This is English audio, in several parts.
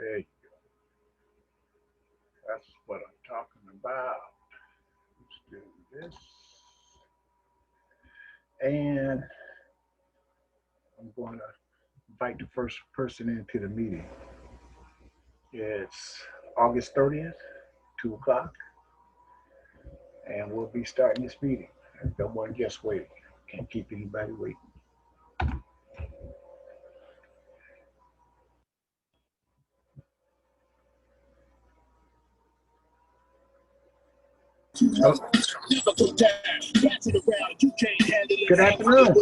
There you go. That's what I'm talking about. Let's do this. And I'm going to invite the first person into the meeting. It's August 30th, 2 o'clock, and we'll be starting this meeting. Don't want to just wait. Can't keep anybody waiting. Oh. Good afternoon.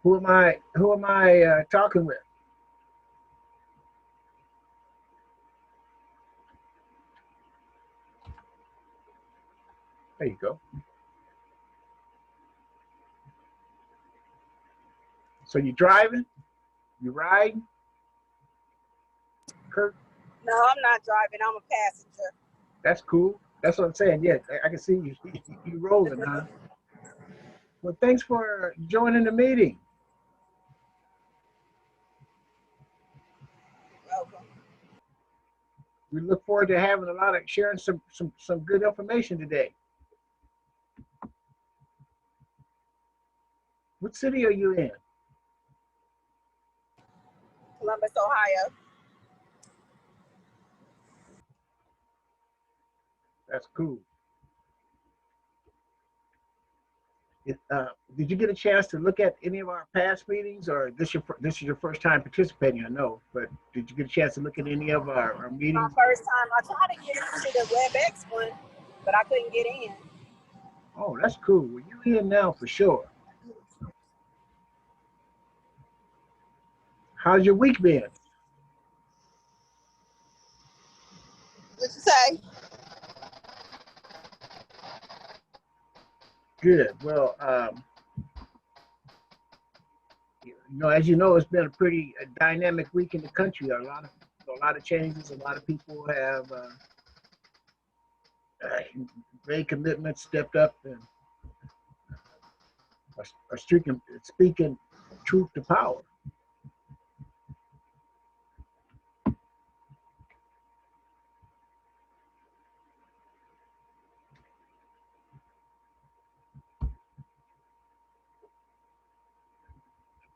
Who am I talking with? There you go. So you driving? You riding? Kurt? No, I'm not driving. I'm a passenger. That's cool. That's what I'm saying. Yeah, I can see you. You rolling, huh? Well, thanks for joining the meeting. Welcome. We look forward to having a lot of sharing some good information today. What city are you in? Columbus, Ohio. That's cool. Did you get a chance to look at any of our past meetings, or this is your first time participating? I know, but did you get a chance to look at any of our meetings? My first time. I tried to get into the WebEx one, but I couldn't get in. Oh, that's cool. Well, you're in now for sure. How's your week been? What'd you say? Good. Well, as you know, it's been a pretty dynamic week in the country. A lot of changes. A lot of people have made commitments, stepped up, and are speaking truth to power.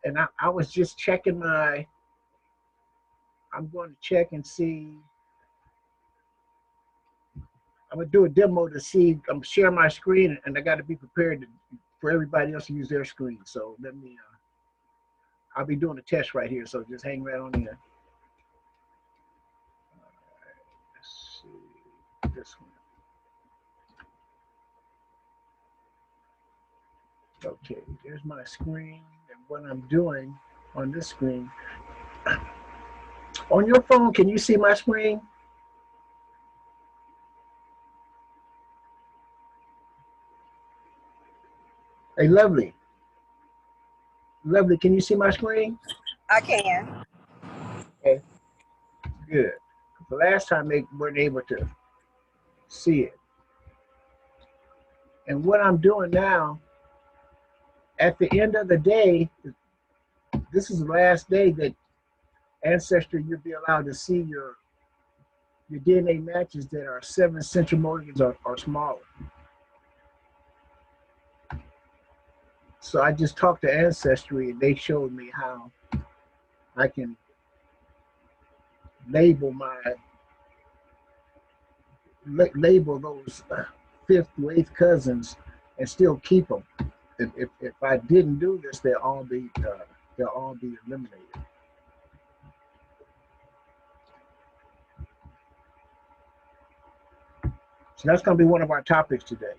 And I was just checking I'm going to check and see. I'm going to do a demo to see. I'm sharing my screen, and I got to be prepared for everybody else to use their screen. So let me, I'll be doing a test right here. So just hang right on in. Let's see this one. Okay, there's my screen, and what I'm doing on this screen. On your phone, can you see my screen? Hey, Lovely, can you see my screen? I can. Okay, good. The last time they weren't able to see it. And what I'm doing now, at the end of the day, this is the last day that Ancestry, you'll be allowed to see your DNA matches that are 7 centromoles or smaller. So I just talked to Ancestry, and they showed me how I can label those 5th to 8th cousins and still keep them. If I didn't do this, they'll all be eliminated. So that's going to be one of our topics today.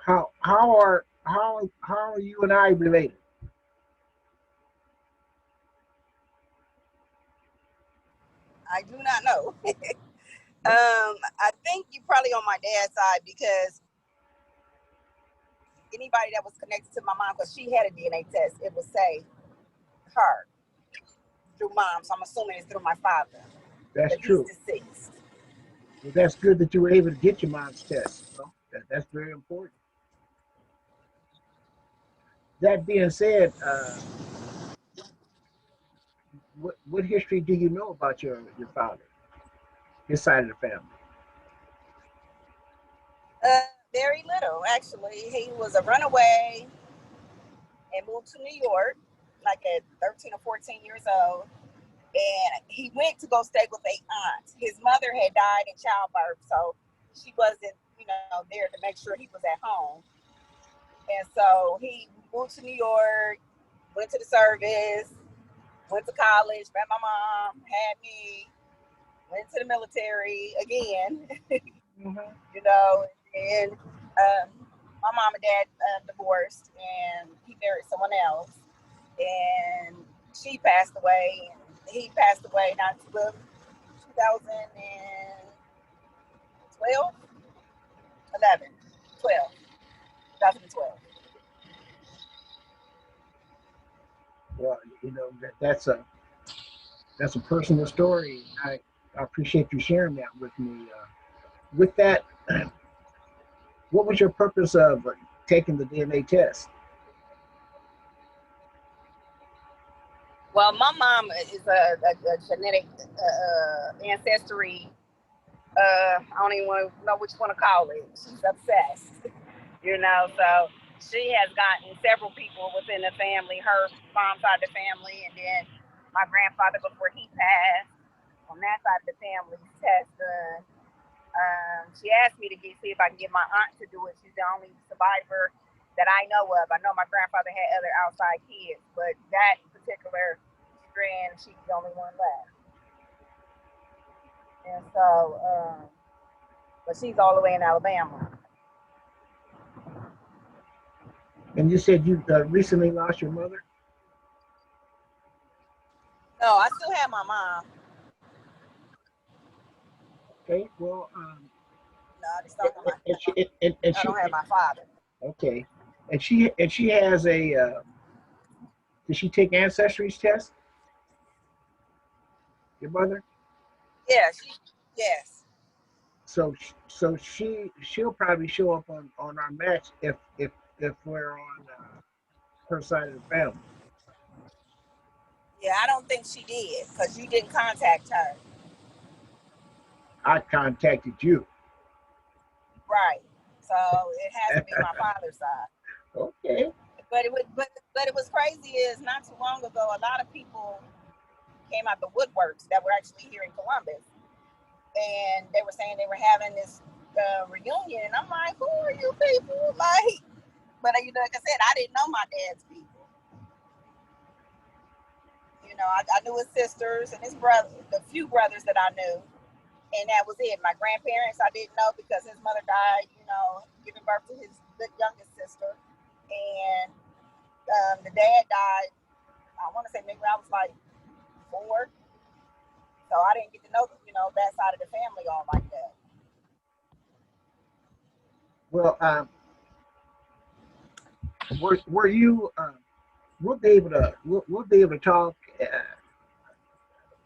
How are you and I related? I do not know. I think you're probably on my dad's side because anybody that was connected to my mom, because she had a DNA test, it would say her through mom. So I'm assuming it's through my father. That's But he's true. deceased. Well, that's good that you were able to get your mom's test. You know? That's very important. That being said, what history do you know about your father, his side of the family? Very little, actually. He was a runaway and moved to New York, like at 13 or 14 years old. And he went to go stay with a aunt. His mother had died in childbirth, so she wasn't, there to make sure he was at home. And so he moved to New York, went to the service, went to college, met my mom, had me, went to the military again, Mm-hmm. and my mom and dad divorced, and he married someone else, and she passed away, and he passed away not 2012, 11, 12, 2012. Well, that's a personal story. I appreciate you sharing that with me. With that, what was your purpose of taking the DNA test? Well, my mom is a genetic ancestry. I don't even want to know what you want to call it. She's obsessed, So she has gotten several people within the family, her mom's side of the family, and then my grandfather before he passed on that side of the family test done. She asked me to see if I can get my aunt to do it. She's the only survivor that I know of. I know my grandfather had other outside kids, but that particular strand, she's the only one left. And so, but she's all the way in Alabama. And you said you recently lost your mother. No, I still have my mom. Okay, well, No, I just don't have my. and I she, don't have my father. okay, and she has a. Did she take ancestry's test? Your mother? Yeah, yes. So she'll probably show up on our match if we're on her side of the family. Yeah, I don't think she did because you didn't contact her. I contacted you. Right. So it has to be my father's side. Okay. But it was crazy is not too long ago a lot of people came out the woodworks that were actually here in Columbus, and they were saying they were having this reunion, and I'm like, who are you people? Like, but like I said, I didn't know my dad's people. I knew his sisters and his brothers, the few brothers that I knew, and that was it. My grandparents I didn't know because his mother died, giving birth to his youngest sister, and the dad died. I want to say maybe I was like 4, so I didn't get to know that side of the family all like that. Well, were you? We'll be able to talk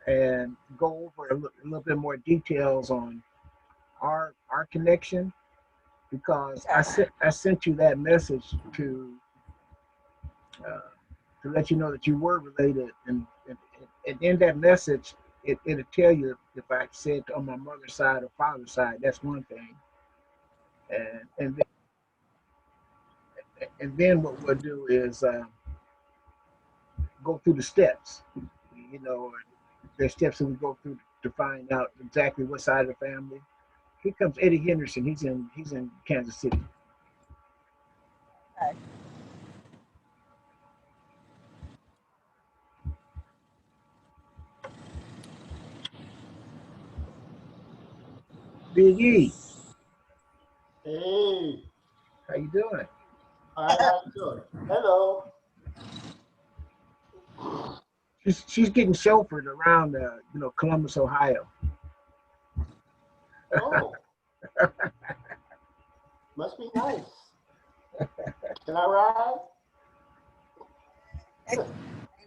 and go over a little bit more details on our connection because Okay. I sent you that message uh, to let you know that you were related, and in that message it'll tell you if I said on my mother's side or father's side. That's one thing, and then what we'll do is go through the steps. You know, there's steps that we go through to find out exactly what side of the family. Here comes Eddie Henderson. He's in Kansas City. Okay. Big E, Hey, how you doing? how you doing? Hello. She's getting chauffeured around Columbus, Ohio. Oh, must be nice. Can I ride? Ain't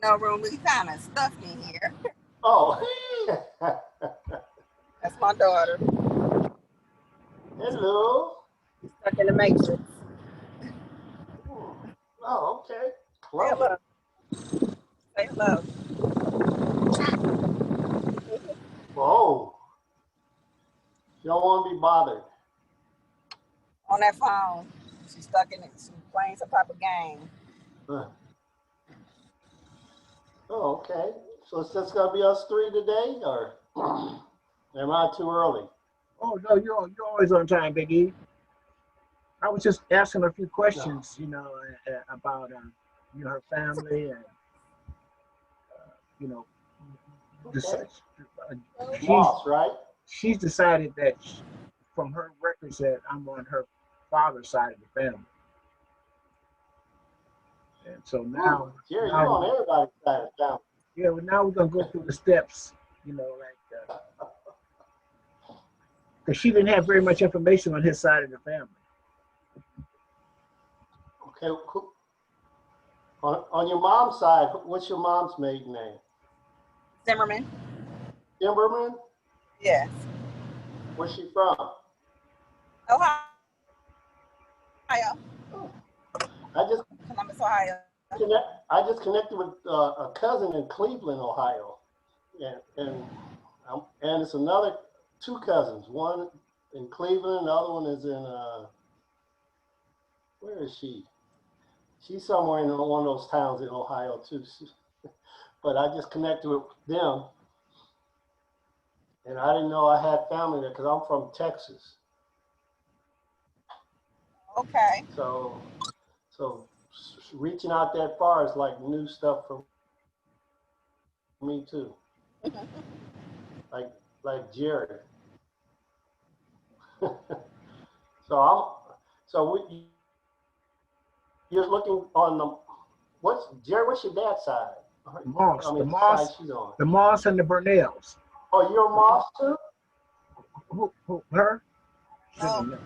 no room. We kind of stuffed in here. Oh. That's my daughter. Hello. Stuck in the matrix. Oh, okay. Say Love hello. it. Say hello. Whoa. You don't want to be bothered. On that phone. She's stuck in it. She's playing some type of game. Oh, okay. So it's just gonna be us three today, or am I too early? Oh no, you're always on time, Big E. I was just asking a few questions, about her family and you know, Okay. she's Moss, right? she's decided that from her records that I'm on her father's side of the family, and so now, Jerry, you're now on everybody's side of town. yeah, well, now we're gonna go through the steps, because she didn't have very much information on his side of the family. Okay. On your mom's side, what's your mom's maiden name? Zimmerman? Timberman? Yes. Where's she from? Ohio. I just Columbus, Ohio. connected with a cousin in Cleveland, Ohio, and it's another two cousins. One in Cleveland, the other one is in where is she? She's somewhere in one of those towns in Ohio too. But I just connected with them, and I didn't know I had family there because I'm from Texas. Okay. So reaching out that far is like new stuff for me too. like Jerry. You're looking on Jerry? What's your dad's side? Moss, I mean, the the side Moss, she's on. the Moss and the Burnells. Oh, you're a Moss too? Her? She Oh. don't know.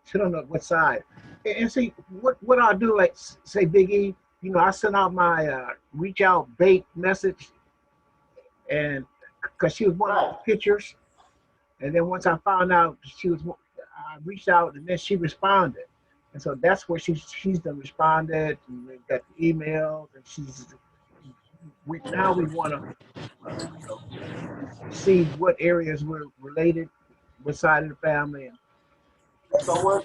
She don't know what side. And see, what I'll do, like say Big E, I sent out my reach out bait message, and because she was one of the pictures, and then once I found out I reached out, and then she responded, and so that's where she's done responded, and we got the emails, and now we want to see what areas we're related, what side of the family, and So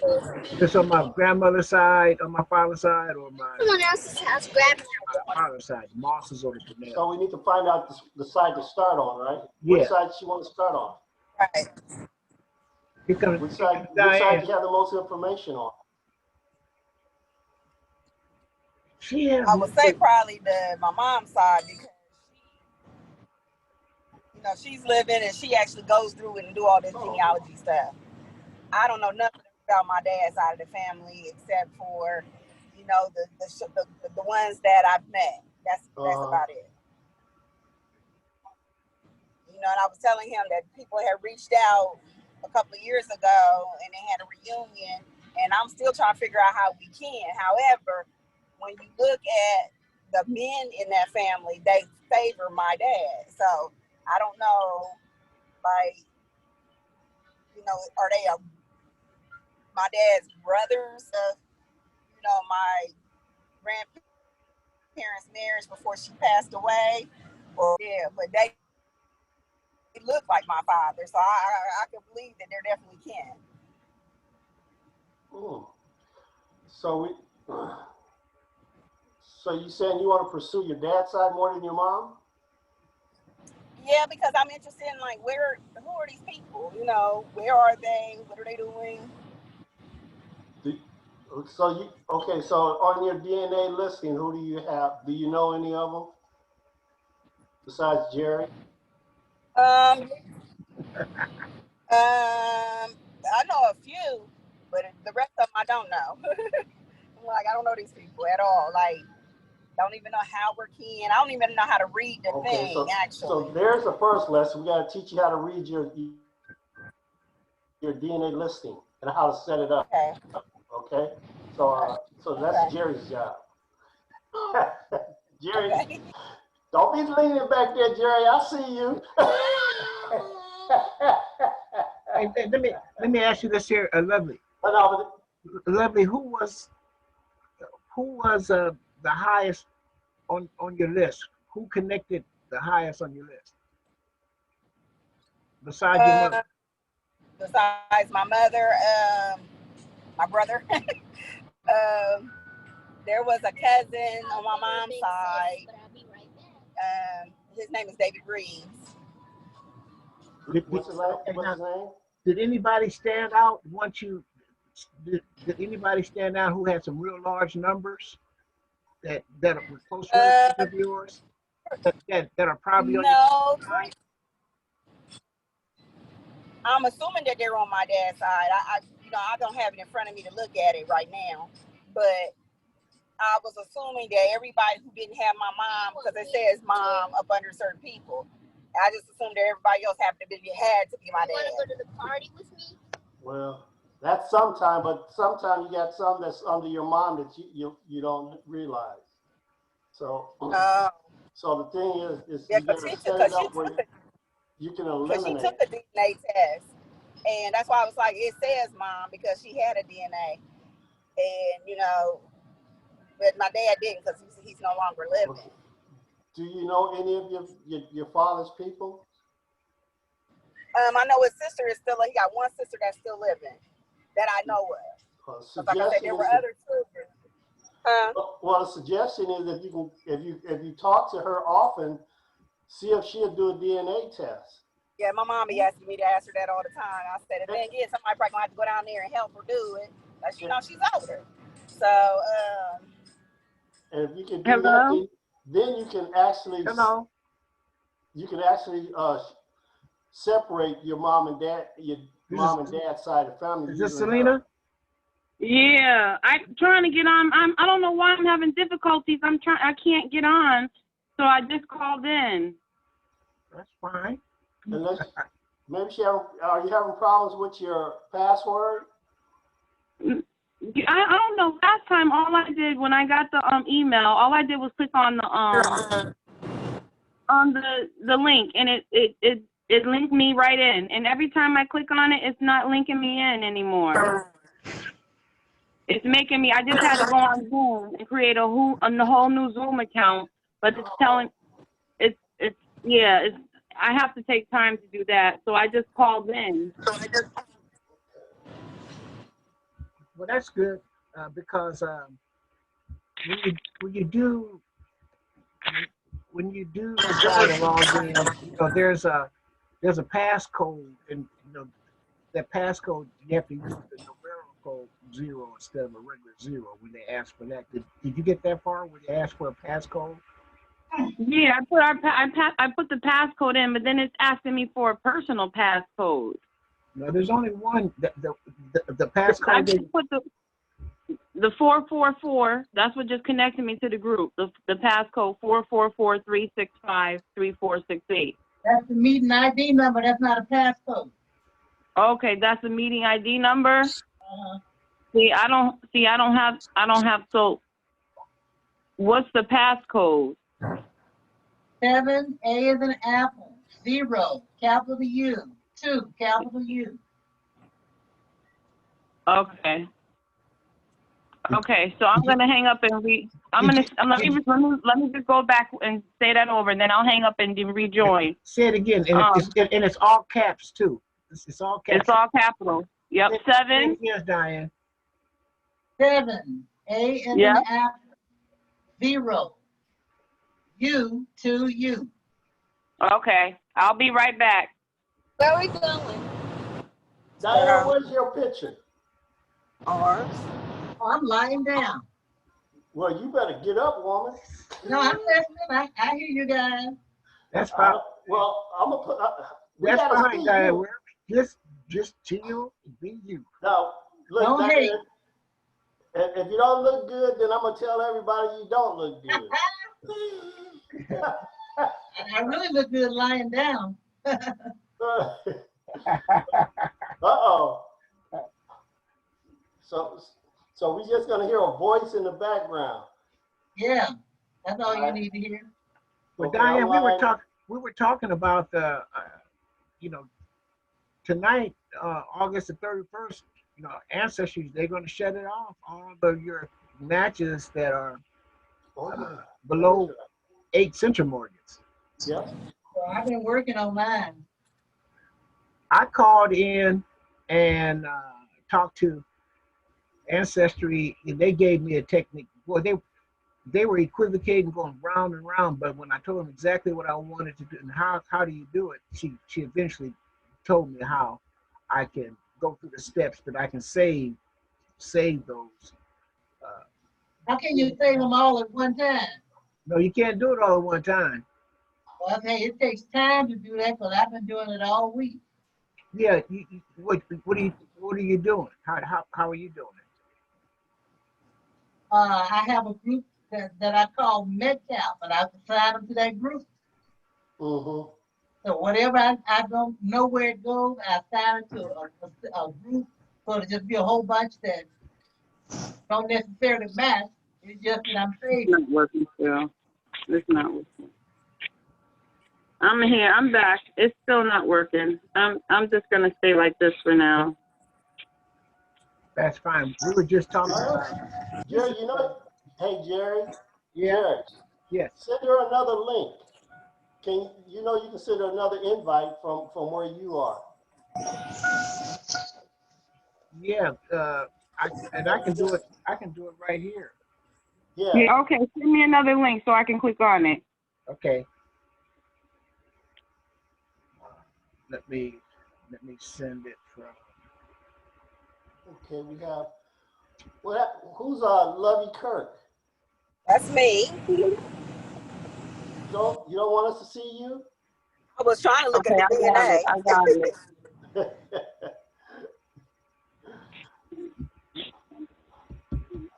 just on my grandmother's side, on my father's side, or Someone else's house, grandma. my father's side, the Mosses or the Burnells. So we need to find out the side to start on, right? Yeah. Which side she want to start on? Right. Which side do you have the most information on? I would say probably my mom's side, because she's living and she actually goes through it and do all this genealogy stuff. I don't know nothing about my dad's side of the family except for, the ones that I've met. That's about it. And I was telling him that people had reached out a couple of years ago and they had a reunion, and I'm still trying to figure out how we can. However, when you look at the men in that family, they favor my dad. So I don't know, are they my dad's brothers of, my grandparents' marriage before she passed away? Or but they look like my father, so I can believe that there definitely can. So you saying you want to pursue your dad's side more than your mom? Yeah, because I'm interested in who are these people? Where are they? What are they doing? So on your DNA listing, who do you have? Do you know any of them besides Jerry? I know a few, but the rest of them I don't know. I don't know these people at all. Don't even know how we're kin. I don't even know how to read the thing, actually. So there's the first lesson. We got to teach you how to read your DNA listing and how to set it up. Okay. Okay. So So that's Jerry's job. Jerry, Okay. don't be leaning back there, Jerry. I see you. Hey, let me ask you this here, Lovely. Lovely, who was the highest on your list? Who connected the highest on your list besides your mother? Besides my mother, my brother, there was a cousin on my mom's side. His name is David Reeves. What's his name? Did anybody stand out once you? Did anybody stand out who had some real large numbers that were close relatives of yours that are probably on No. I'm assuming that they're on my dad's side. I don't have it in front of me to look at it right now, but I was assuming that everybody who didn't have my mom, because it says mom up under certain people, I just assumed that everybody else had to be my dad. You want to go to the party with me? Well, that's sometime, but sometimes you got some that's under your mom that you don't realize. So so the thing is you got to set it up where you can eliminate. She took a DNA test, and that's why I was like, it says mom because she had a DNA, and but my dad didn't because he's no longer living. Okay. Do you know any of your father's people? I know his sister is still. He got one sister that's still living that I know of. Like I said, there were other children. Well, the suggestion is if you talk to her often, see if she'll do a DNA test. Yeah, my mom be asking me to ask her that all the time. I said, the thing is, somebody probably gonna have to go down there and help her do it. Like, she's older. So, and if you can do that, then you can actually separate your mom and dad's side of the family. Is this Selena? Yeah, I'm trying to get on. I don't know why I'm having difficulties. I can't get on, so I just called in. That's fine. Unless, maybe are you having problems with your password? I don't know. Last time, all I did when I got the email, all I did was click on the link, and it linked me right in. And every time I click on it, it's not linking me in anymore. It's making me. I just had to go on Zoom and create a whole new Zoom account, but it's telling. I have to take time to do that, so I just called in. Well, that's good because when you do try to log in, there's a passcode, and that passcode you have to use the numerical 0 instead of a regular 0 when they ask for that. Did you get that far when they asked for a passcode? Yeah, I put the passcode in, but then it's asking me for a personal passcode. No, there's only one. The passcode. I just put the 444. That's what just connected me to the group. The passcode 444-365-3468. That's the meeting ID number. That's not a passcode. Okay, that's the meeting ID number. I don't have. So, what's the passcode? 7, A as in apple, 0, capital U, 2, capital U. Okay. Okay, so I'm gonna hang up and let me just go back and say that over, and then I'll hang up and rejoin. Say it again, and it's all caps too. It's all caps. It's all capital. Yep. 7. Yes, Diane. 7, A as in apple, 0, U, 2, U. Okay, I'll be right back. Where are we going? Diane, where's your picture? Ours. Oh, I'm lying down. Well, you better get up, woman. No, I'm listening. I hear you guys. That's fine. Well, I'm gonna put. That's fine, Diane. Just chill, be you. Now, look, Diane, if you don't look good, then I'm gonna tell everybody you don't look good. I really look good lying down. So we're just gonna hear a voice in the background. Yeah, that's all you need to hear. Well, Okay, Diane, we were talking about the, you know, tonight, August the 31st, you know, Ancestry, they're going to shut it off. All of your matches that are below 8 centimorgans. Yeah. So I've been working on mine. I called in and talked to Ancestry, and they gave me a technique. Well, they were equivocating, going round and round. But when I told them exactly what I wanted to do and how do you do it, she eventually told me how I can go through the steps that I can save those. How can you save them all at one time? No, you can't do it all at one time. Well, okay, it takes time to do that because I've been doing it all week. Yeah, what are you doing? How are you doing it? I have a group that I call MedCal, but I've assigned them to that group. Mm-hmm. So whatever I don't know where it goes, I assign it to a group. So it'll just be a whole bunch that don't necessarily match. It's just that I'm It's saving. not working still. It's not working. I'm here. I'm back. It's still not working. I'm just gonna stay like this for now. That's fine. We were just talking about Jerry, you know, hey Jerry. Yeah. Jerry, Yes. send her another link. You know you can send her another invite from where you are. Yeah. I can do it. I can do it right here. Yeah. Yeah. Okay. Send me another link so I can click on it. Okay. Let me send it from. Okay, we have. Who's Lovey Kirk? That's me. You don't want us to see you? I was trying to look Okay, at the DNA. I got it.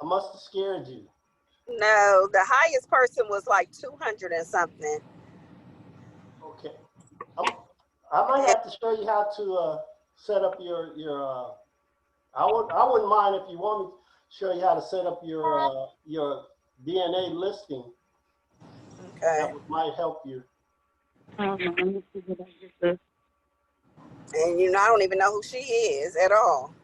I must have scared you. No, the highest person was like 200 and something. Okay. I might have to show you how to set up your I wouldn't mind if you want me to show you how to set up your DNA listing. Okay. That might help you. Let me see what I get this. And I don't even know who she is at all.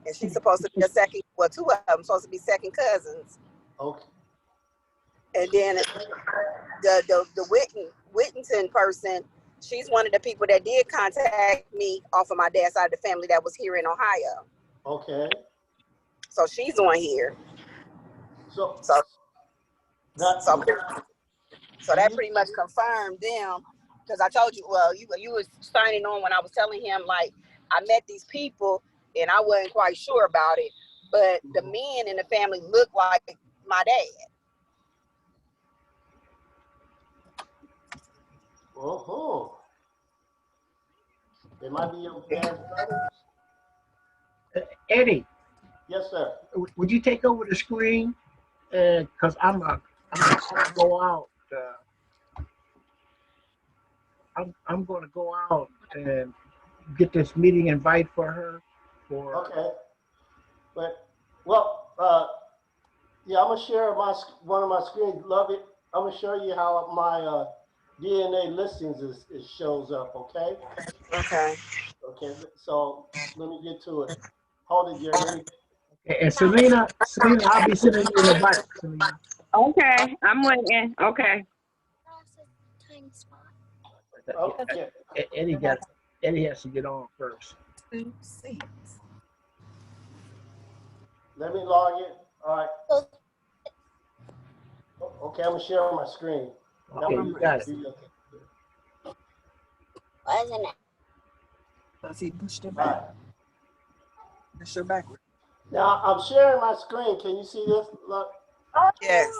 And she's supposed to be a second, well, two of them supposed to be second cousins. Okay. And then the Whittington person, she's one of the people that did contact me off of my dad's side of the family that was here in Ohio. Okay. So she's on here. So that pretty much confirmed them, because I told you, well, you was signing on when I was telling him, like, I met these people and I wasn't quite sure about it, but the men in the family look like my dad. oh, they might be your dad's brothers. Eddie. Yes, sir. Would you take over the screen? Because I'm gonna go out. I'm going to go out and get this meeting invite for her. Okay. But yeah, I'm gonna share one of my screens. Love it. I'm gonna show you how my DNA listings shows up. Okay. Okay. Okay. So let me get to it. Hold it, Jerry. Okay, and Selena, I'll be sending you an invite, Selena. Okay, I'm waiting. Okay. Okay. Eddie has to get on first. Let me log in. All right. Okay, I'm gonna share my screen. Okay, you got it. Why isn't it? Because he pushed it back. Pushed her backward. Now I'm sharing my screen. Can you see this? Look. Yes.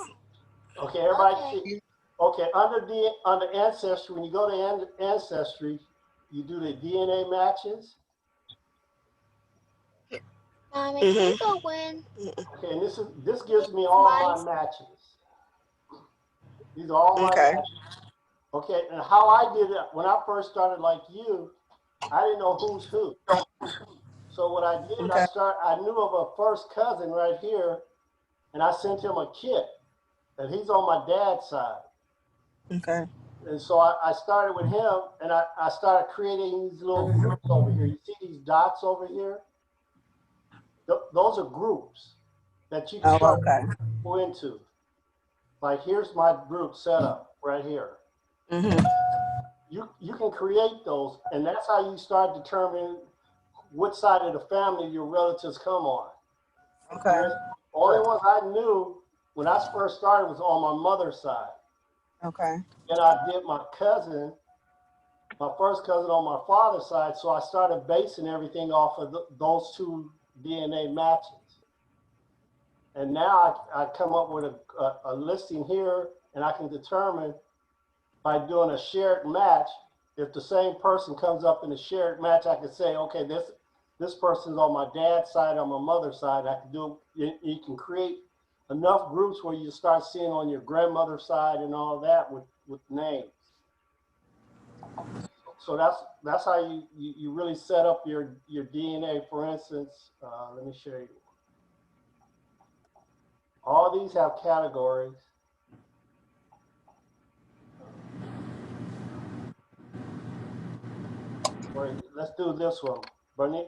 Okay, everybody see. Okay, under Ancestry, when you go to Ancestry, you do the DNA matches. Okay, and this gives me all my matches. These are all my matches. Okay, and how I did it when I first started, like you, I didn't know who's who. So what I did, Okay. I knew of a first cousin right here, and I sent him a kit, and he's on my dad's side. Okay. And so I started with him, and I started creating these little groups over here. You see these dots over here? Those are groups that you can start to go into. Like, here's my group setup right here. Mm-hmm. You can create those, and that's how you start determining what side of the family your relatives come on. Okay. Only ones I knew when I first started was on my mother's side. Okay. And I did my cousin, my first cousin on my father's side, so I started basing everything off of those two DNA matches. And now I come up with a listing here, and I can determine by doing a shared match, if the same person comes up in a shared match, I can say, okay, this person's on my dad's side, on my mother's side. I can do it. You can create enough groups where you start seeing on your grandmother's side and all that with names. So that's how you really set up your DNA. For instance, let me show you. All these have categories. Let's do this one, Bernie.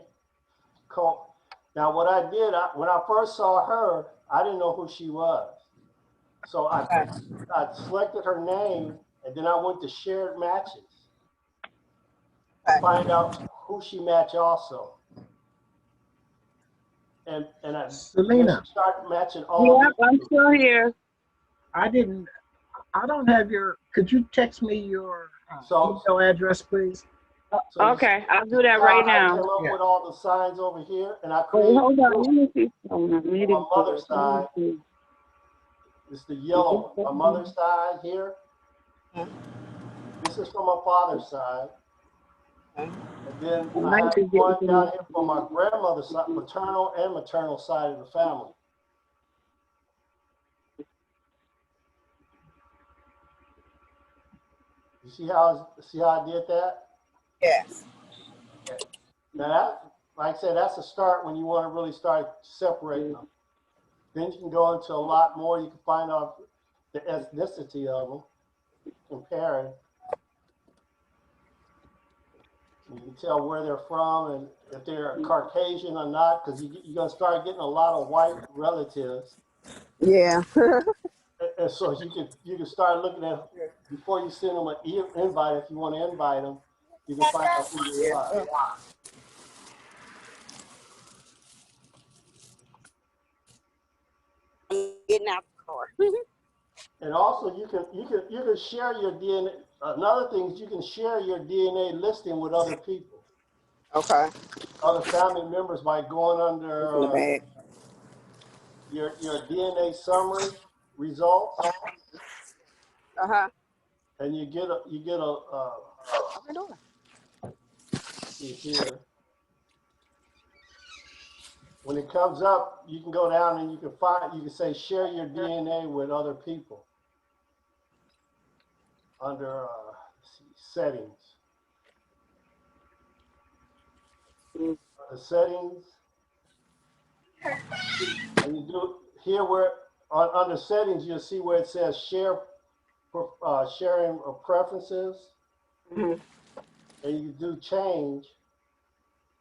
Now, what I did, when I first saw her, I didn't know who she was. So I selected her name, and then I went to shared matches to find out who she matched also. And I Selena, start matching all. Yeah, I'm still here. I don't have your, could you text me your email address, please? So Okay, I'll do that right now. I came up with all the signs over here, and I Wait, created hold on. Let me see. on my mother's side. It's the yellow one. My mother's side here. This is from my father's side. And then I have one down here for my grandmother's side, paternal and maternal side of the family. You see how I did that? Yes. Now that, like I said, that's a start when you want to really start separating them. Then you can go into a lot more. You can find out the ethnicity of them, compare it. You can tell where they're from and if they're Caucasian or not, because you're going to start getting a lot of white relatives. Yeah. And so you can start looking at, before you send them an invite, if you want to invite them, you can find out who they are. Getting out the car. And also you can share your DNA. Another thing is you can share your DNA listing with other people. Okay. Other family members by going under your DNA summary results. And you get a see here. When it comes up, you can go down and you can say share your DNA with other people under settings. The settings, and you do here where under settings you'll see where it says sharing of preferences, and you do change,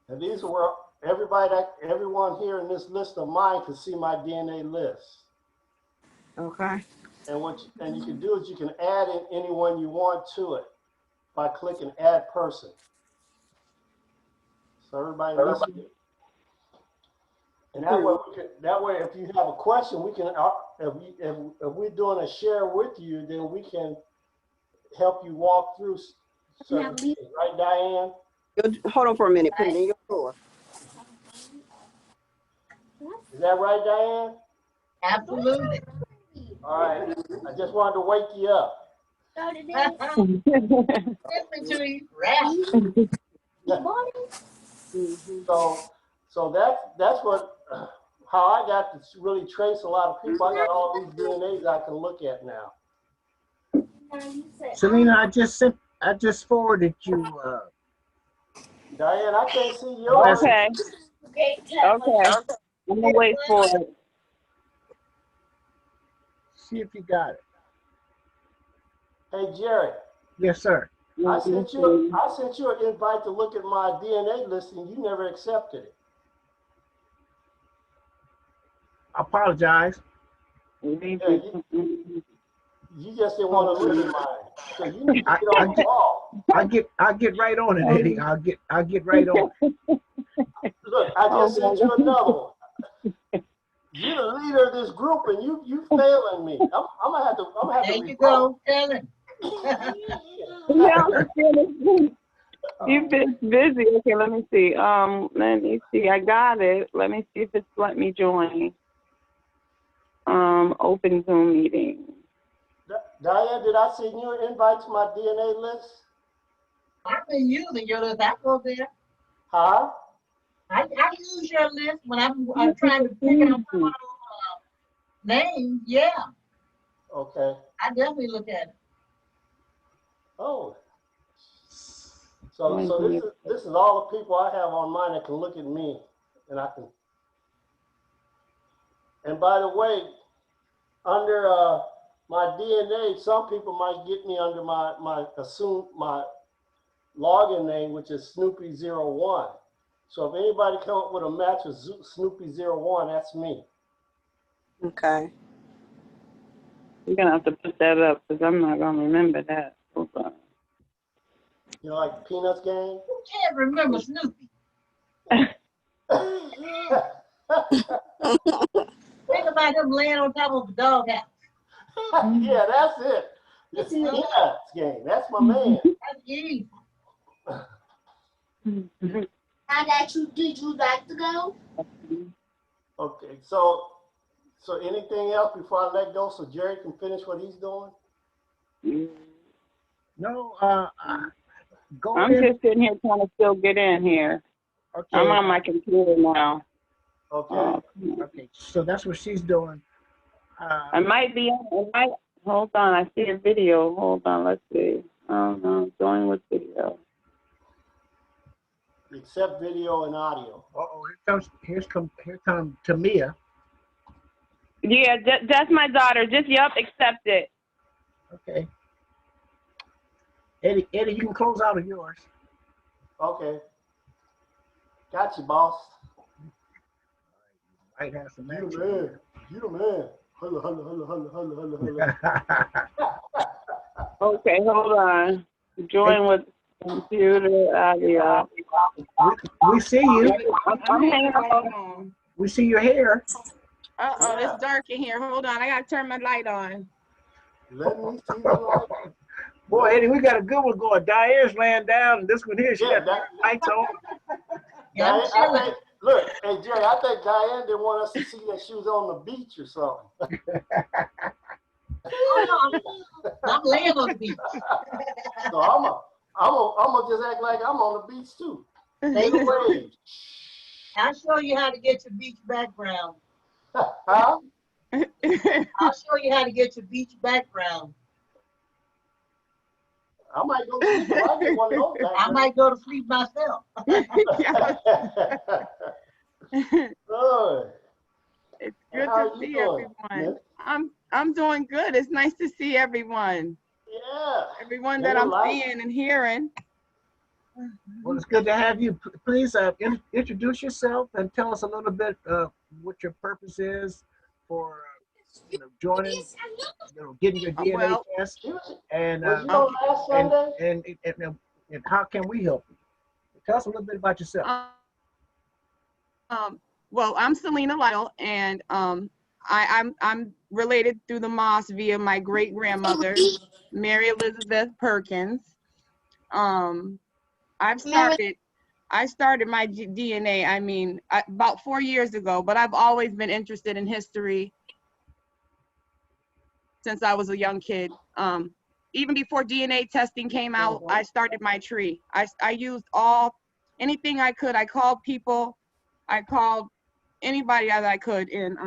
and these are where everyone here in this list of mine can see my DNA list. Okay. And you can do is you can add in anyone you want to it by clicking add person. So everybody knows. And that way if you have a question, we can if we're doing a share with you, then we can help you walk through certain things, right, Diane? Hold on for a minute, put it in your drawer. Is that right, Diane? Absolutely. All right. I just wanted to wake you up. Listen to you rap. So that's what how I got to really trace a lot of people. I got all these DNAs I can look at now. Selena, I just forwarded you. Diane, I can't see yours. Okay. Okay. I'm gonna wait for it. See if you got it. Hey, Jerry. Yes, sir. I sent you an invite to look at my DNA list, and you never accepted it. I apologize. Yeah, you just didn't want to look at mine. So you need to get on the ball. I'll get right on it, Eddie. I'll get right on it. Look, I just sent you another one. You're the leader of this group, and you failing me. I'm gonna have to. There you go, Ellen. You've been busy. Okay, let me see. Let me see. I got it. Let me see if it's let me join. Open Zoom meeting. Diane, did I send you an invite to my DNA list? I've been using your list. I go there. Huh? I use your list when I'm trying to pick out some names. Yeah. Okay. I definitely look at it. Oh. So this is all the people I have on mine that can look at me, and I can. And by the way, under my DNA, some people might get me under my login name, which is Snoopy01. So if anybody come up with a match with Snoopy01, that's me. Okay. You're gonna have to put that up because I'm not gonna remember that. Hold on. You know, like Peanuts game? Who can't remember Snoopy? Think about him laying on top of a doghouse. Yeah, that's it. It's Peanuts game. That's my man. That's easy. Did you like to go? Okay, so anything else before I let go so Jerry can finish what he's doing? No, go I'm in. just sitting here trying to still get in here. Okay. I'm on my computer now. Okay. Okay, so that's what she's doing. I might be. Hold on. I see a video. Hold on. Let's see. Oh no, join with video. Except video and audio. Here comes Tamia. Yeah, that's my daughter. Just accept it. Okay. Eddie, you can close out of yours. Okay. Got you, boss. Might have some You action. the man. You the man. Holla. Okay, hold on. Join with computer audio. We see you. I'm hanging on. We see your hair. Uh-oh, it's dark in here. Hold on, I gotta turn my light on. Let me see the light. Boy, Eddie, we got a good one going. Diane's laying down, and this one here, she got the lights on. Diane, look, hey Jerry, I think Diane didn't want us to see that she was on the beach or something. I'm laying on the beach. So I'm gonna just act like I'm on the beach too. I'll show you how to get your beach background. Huh? I'll show you how to get your beach background. I might go to sleep. I might go to sleep myself. It's good to see everyone. I'm doing good. It's nice to see everyone. Yeah. Everyone that I'm seeing and hearing. Well, it's good to have you. Please introduce yourself and tell us a little bit what your purpose is for joining, getting your DNA test, and how can we help you? Tell us a little bit about yourself. Well, I'm Selena Lytle, and I'm related through the Moss via my great grandmother, Mary Elizabeth Perkins. I started my DNA, about 4 years ago, but I've always been interested in history since I was a young kid. Even before DNA testing came out, I started my tree. I used anything I could. I called people. I called anybody that I could, and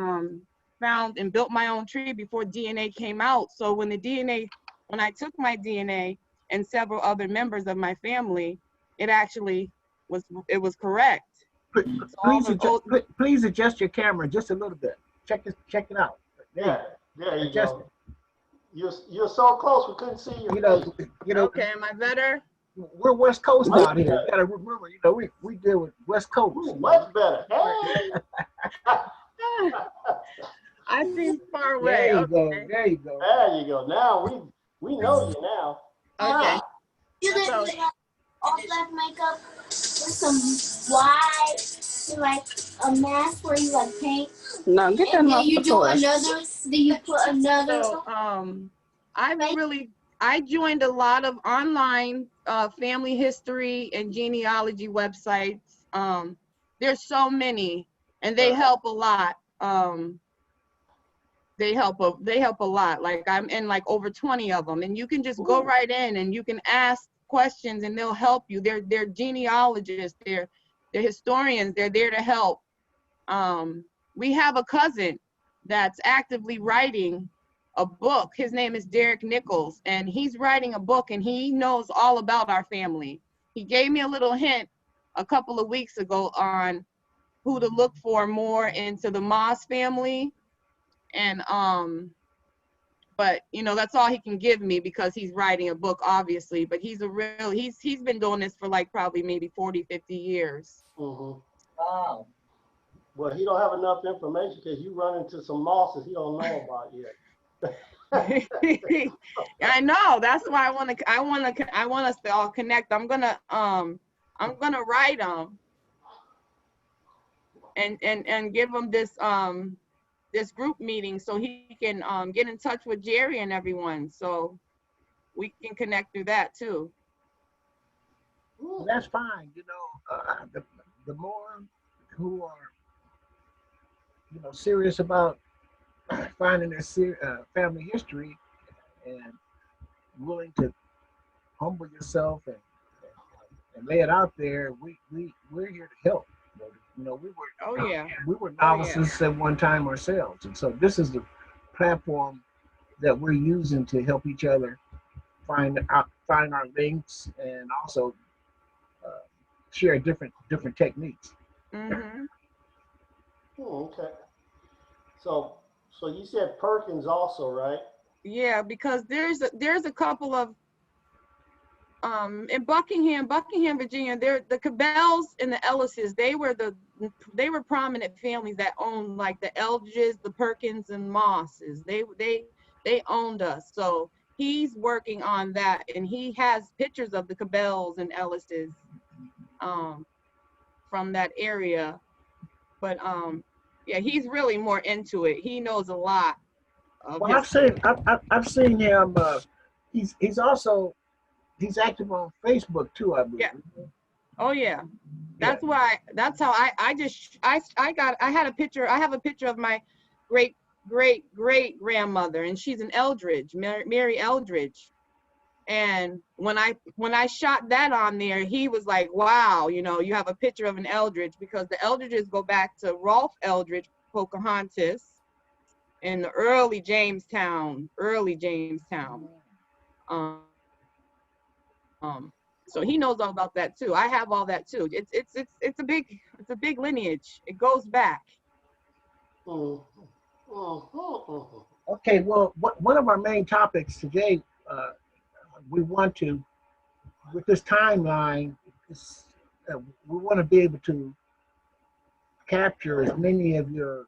found and built my own tree before DNA came out. So when I took my DNA and several other members of my family, it was correct. Please adjust your camera just a little bit. Check it out. There you go. You're so close we couldn't see your face. Okay, am I better? We're West Coast out here. You gotta remember, we deal with West Coast. Ooh, much better. Hey. I seem far away. There you go. There you go. There you go. Now we know you now. Okay. You didn't do all black makeup with some white, like a mask where you like paint. No, get that And then off you the do floor. another. Then you put another. So I joined a lot of online family history and genealogy websites. There's so many, and they help a lot. They help a lot. Like I'm in like over 20 of them, and you can just go right in and you can ask questions and they'll help you. They're genealogists, they're historians, they're there to help. We have a cousin that's actively writing a book. His name is Derek Nichols, and he's writing a book and he knows all about our family. He gave me a little hint a couple of weeks ago on who to look for more into the Moss family. And but that's all he can give me because he's writing a book, obviously, but he's been doing this for like probably maybe 40, 50 years. Mm-hmm. Wow. Well, he don't have enough information because you run into some mosses he don't know about yet. I know. That's why I want us to all connect. I'm gonna write him and give him this group meeting so he can get in touch with Jerry and everyone, so we can connect through that too. Well, that's fine. The more who are serious about finding their family history and willing to humble yourself and lay it out there, we're here to help. We were novices at one time ourselves, and so this is the platform that we're using to help each other find our links and also share different techniques. Mm-hmm. Okay. So you said Perkins also, right? Yeah, because there's a couple of in Buckingham, Virginia, the Cabells and the Ellises, they were prominent families that owned like the Eldridges, the Perkins and Mosses. They owned us. So he's working on that, and he has pictures of the Cabells and Ellises from that area. But yeah, he's really more into it. He knows a lot. Well, I've seen him. He's also active on Facebook too, I believe. Yeah. Oh yeah. That's how I had a picture. I have a picture of my great grandmother, and she's an Eldridge, Mary Eldridge. And when I shot that on there, he was like, wow, you have a picture of an Eldridge, because the Eldridges go back to Rolfe Eldridge, Pocahontas, in the early Jamestown. So he knows all about that too. I have all that too. It's a big lineage. It goes back. Okay, well, one of our main topics today, we want to, with this timeline, we want to be able to capture as many of your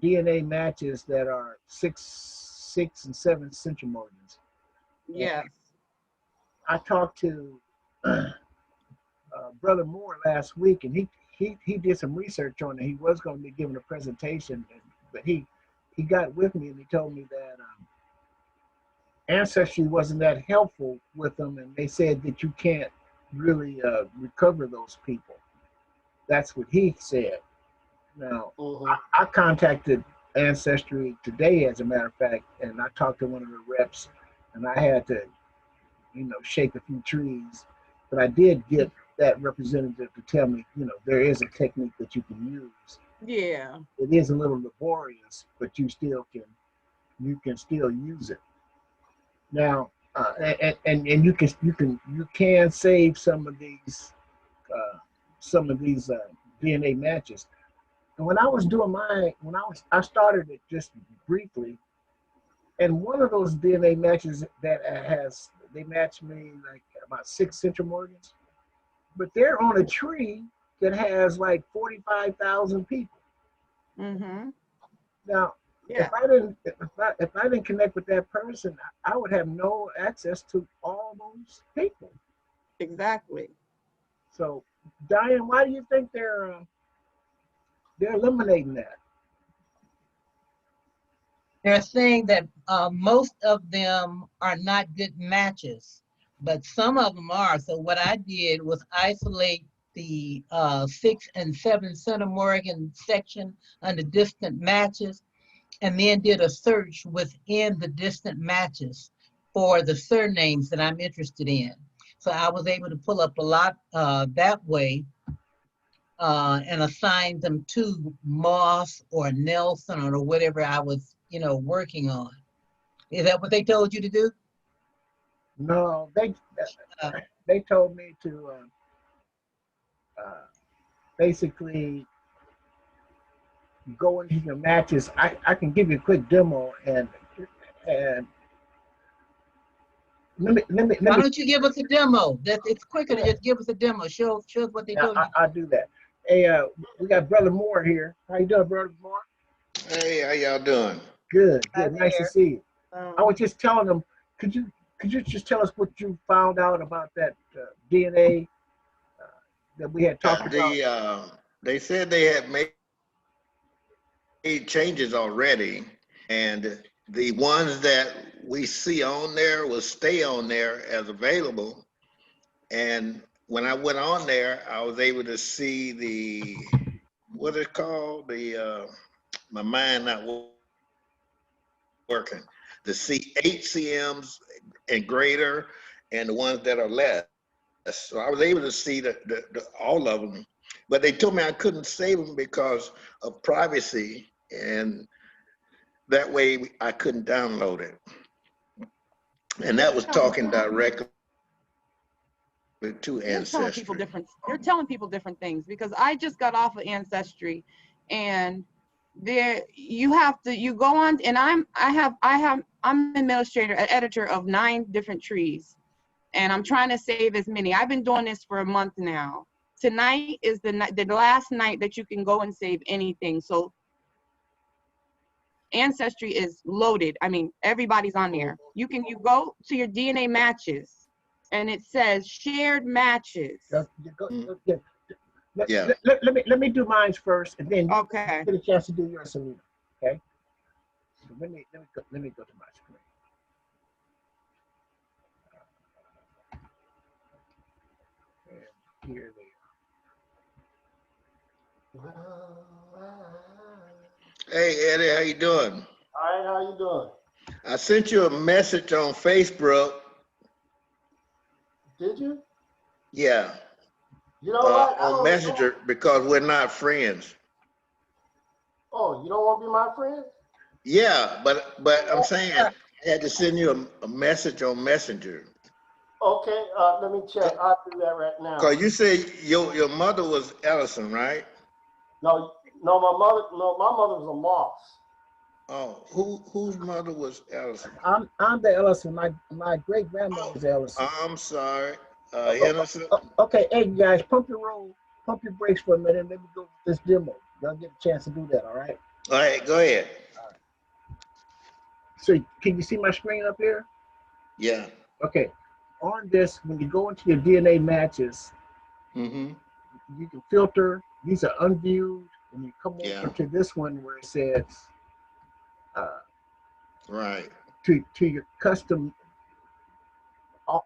DNA matches that are 6 and 7 centimorgans. Yes. I talked to Brother Moore last week, and he did some research on it. He was going to be giving a presentation, but he got with me and he told me that Ancestry wasn't that helpful with them, and they said that you can't really recover those people. That's what he said. Now, I contacted Ancestry today, as a matter of fact, and I talked to one of the reps, and I had to, shake a few trees, but I did get that representative to tell me, there is a technique that you can use. Yeah. It is a little laborious, but you can still use it. Now, and you can save some of these DNA matches. And when I was doing I started it just briefly, and one of those DNA matches that they matched me like about 6 Central Morgans, but they're on a tree that has like 45,000 people. Mm-hmm. Now, Yeah. if I didn't connect with that person, I would have no access to all those people. Exactly. So, Diane, why do you think they're eliminating that? They're saying that most of them are not good matches, but some of them are. So what I did was isolate the 6 and 7 centimorgan section under distant matches, and then did a search within the distant matches for the surnames that I'm interested in. So I was able to pull up a lot that way and assign them to Moss or Nelson or whatever I was, working on. Is that what they told you to do? No, they told me to basically go into the matches. I can give you a quick demo and Why don't you give us a demo? It's quicker to just give us a demo. Show us what they told you. I'll do that. Hey, we got Brother Moore here. How you doing, Brother Moore? Hey, how y'all doing? Good. Nice to see you. I was just telling them, could you just tell us what you found out about that DNA that we had talked about? They said they had made changes already, and the ones that we see on there will stay on there as available. And when I went on there, I was able to see the, what is it called? My mind not working. The HCMs and greater, and the ones that are less. So I was able to see the all of them, but they told me I couldn't save them because of privacy, and that way I couldn't download it. And that was talking directly to Ancestry. You're telling people different things, because I just got off of Ancestry, and you go on, and I'm administrator, editor of 9 different trees, and I'm trying to save as many. I've been doing this for a month now. Tonight is the last night that you can go and save anything. So Ancestry is loaded. I mean, everybody's on there. You go to your DNA matches, and it says shared matches. Let me do mine first, and then you get a chance to do yours, Selena. Okay. So let me go to my screen. And here they are. Hey Eddie, how you doing? All right, how you doing? I sent you a message on Facebook. Did you? Yeah. You know what? On Messenger, because we're not friends. Oh, you don't want to be my friend? Yeah, but I'm saying I had to send you a message on Messenger. Okay, let me check. I'll do that right now. Cause you said your mother was Ellison, right? No, my mother was a Moss. Oh, whose mother was Ellison? I'm the Ellison. My great grandmother was Ellison. I'm sorry, Innocent. Okay, hey guys, pump your brakes for a minute. Let me go with this demo. Y'all get a chance to do that. All right. All right, go ahead. All right. So can you see my screen up here? Yeah. Okay. On this, when you go into your DNA matches, you can filter. These are unviewed, and you come over to this one where it says, right, to your custom.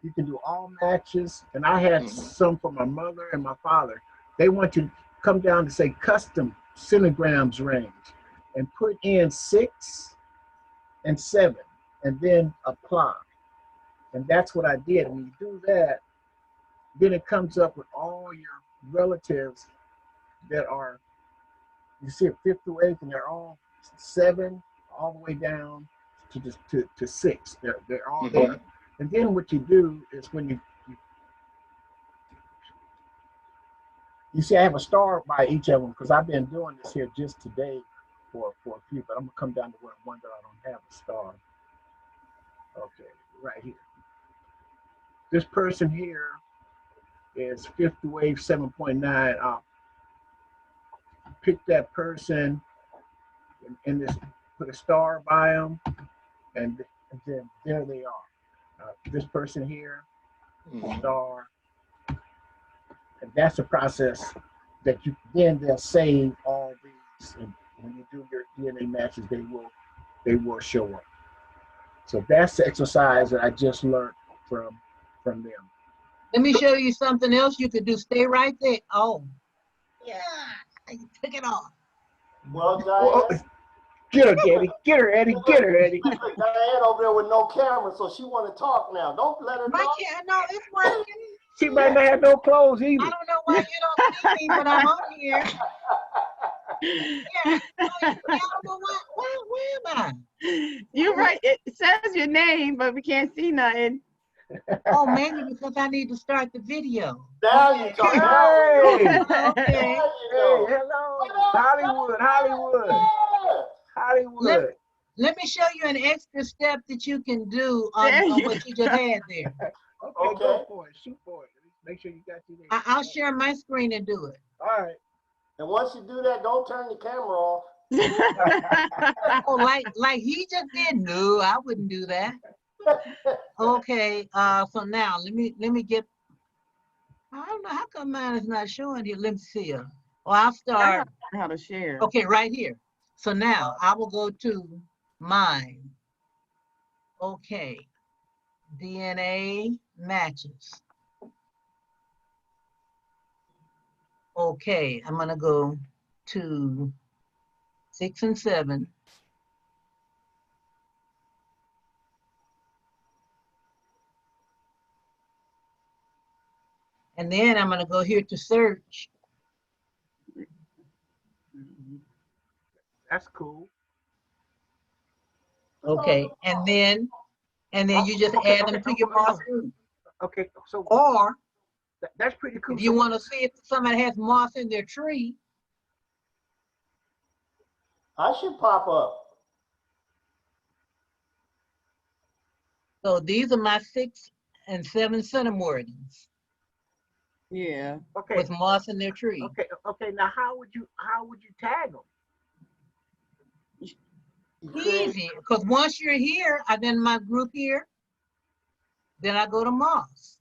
You can do all matches, and I had some for my mother and my father. They want you to come down to say custom centigrams range, and put in 6 and 7, and then apply. And that's what I did. And when you do that, then it comes up with all your relatives that are, you see it 5th through 8th, and they're all 7 all the way down to 6. They're all there. And then what you do is when you You see, I have a star by each of them because I've been doing this here just today for a few, but I'm gonna come down to one that I don't have a star. Okay, right here. This person here is fifth wave 7.9. Pick that person and this, put a star by them, and then there they are. This person here, star, and that's the process that you then they'll save all these, and when you do your DNA matches, they will show up. So that's the exercise that I just learned from them. Let me show you something else you could do. Stay right there. Oh, yeah, I took it off. Well, Diane. Get her, Daddy. Get her, Eddie. Get her, Eddie. Diane over there with no camera, so she want to talk now. Don't let her talk. No, it's working. She might not have no clothes either. I don't know why you don't see me, but I'm on here. Yeah, I don't know where am I? You're right. It says your name, but we can't see nothing. Oh, maybe because I need to start the video. Now you talk. Hey, Okay. hey, hello, Hollywood. Let me show you an extra step that you can do on what you just had there. Okay, go for it. Shoot for it. Make sure you got your name. I'll share my screen and do it. All right. And once you do that, don't turn the camera off. Oh, like he just did. No, I wouldn't do that. Okay, so now let me get. I don't know how come mine is not showing here. Let me see. I'll start. How to share? Okay, right here. So now I will go to mine. Okay, DNA matches. Okay, I'm gonna go to 6 and 7. And then I'm gonna go here to search. That's cool. Okay, and then you just add them to your moss group. Okay, so Or that's pretty cool. if you want to see if somebody has moss in their tree, I should pop up. so these are my 6 and 7 centimorgans. Yeah. Okay. With moss in their tree. Okay. Now, how would you tag them? Easy, because once you're here, I'm in my group here. Then I go to moss.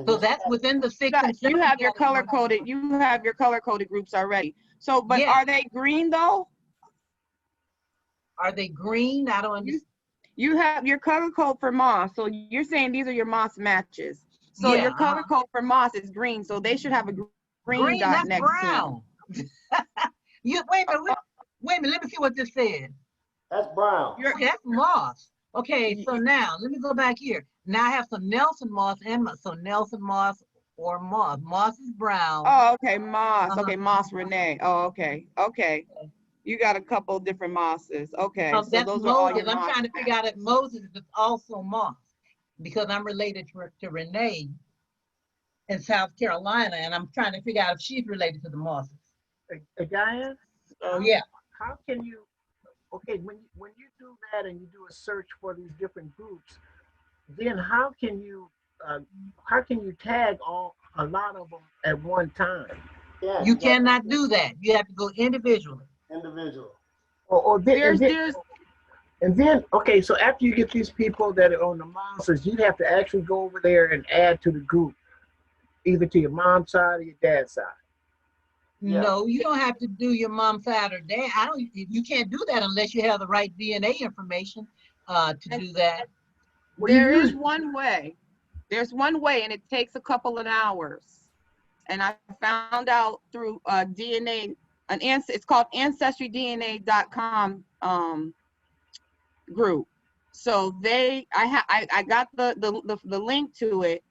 So that's within the 6 and 7. You have your color coded. You have your color coded groups already. So, but yeah. Are they green though? Are they green? I don't understand. You have your color code for moss. So you're saying these are your moss matches. So yeah, your color code for moss is green. So they should have a green dot that's next brown. To them. Wait a minute. Let me see what this says. That's brown. That's moss. Okay, so now let me go back here. Now I have some Nelson moss and so Nelson moss or moss. Moss is brown. Oh, okay, moss. Okay, moss Renee. Oh, okay. Okay. You got a couple different mosses. Okay. So that's those Moses. are all your I'm moss. trying to figure out if Moses is also moss because I'm related to Renee in South Carolina, and I'm trying to figure out if she's related to the mosses. Diane? Yeah. How can you? Okay, when you do that and you do a search for these different groups, then how can you tag a lot of them at one time? Yeah, you cannot do that. You have to go individually. Individual. And then okay, so after you get these people that are on the mosses, you'd have to actually go over there and add to the group, either to your mom's side or your dad's side. Yeah. No, you don't have to do your mom's side or dad. You can't do that unless you have the right DNA information to do that. There is one way. There's one way, and it takes a couple of hours. And I found out through DNA, it's called ancestrydna.com group. So I got the link to it.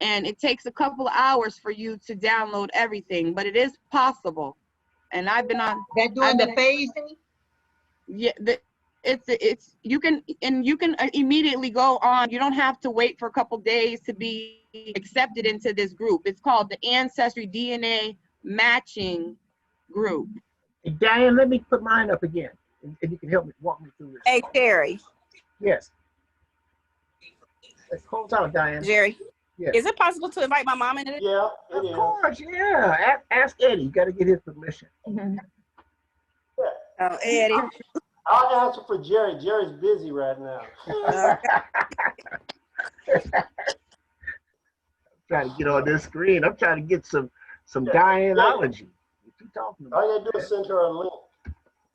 And it takes a couple of hours for you to download everything, but it is possible. And I've been on. They're doing the phasing? Yeah, It's you can immediately go on. You don't have to wait for a couple days to be accepted into this group. It's called the Ancestry DNA Matching Group. Hey, Diane, let me put mine up again, and you can help me walk me through this. Hey, Jerry. Yes. Close out, Diane. Jerry. Yes. Is it possible to invite my mom into this? Yeah, it is. Of course, yeah. Ask Eddie. You got to get his permission. Oh, Eddie. I'll answer for Jerry. Jerry's busy right now. I'm trying to get on this screen. I'm trying to get some Dianeology. What you talking about? All you gotta do is send her a link.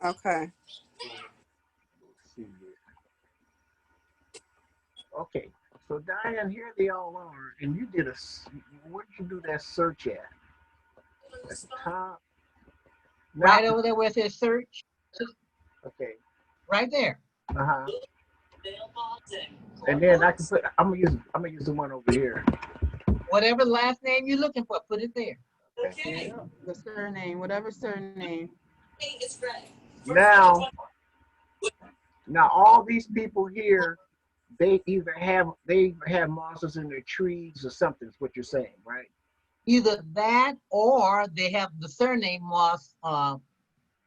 Okay. Let's see here. Okay, so Diane, here they all are, and you did where did you do that search at? At the top. Right over there where it says search. Okay. Right there. Uh-huh. And then I'm gonna use the one over here. Whatever last name you're looking for, put it there. Okay. The surname, whatever surname. Now all these people here, they either have monsters in their trees or something, is what you're saying, right? Either that or they have the surname Moss.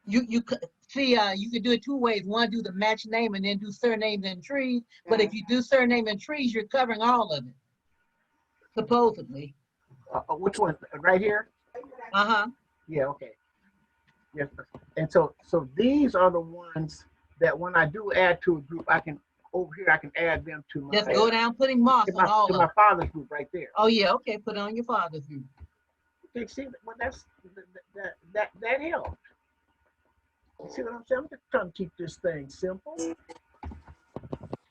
You could see you could do it two ways. One, do the match name and then do surnames and trees. But if you do surname and trees, you're covering all of it. Supposedly. Which one? Right here? Uh-huh. Yeah, okay. Yes. And so these are the ones that when I do add to a group, I can add them to my. Just go down putting Moss on all to of my them. father's group right there. Oh yeah, okay, put it on your father's group. Okay, see, well that helped. You see what I'm saying? I'm just trying to keep this thing simple.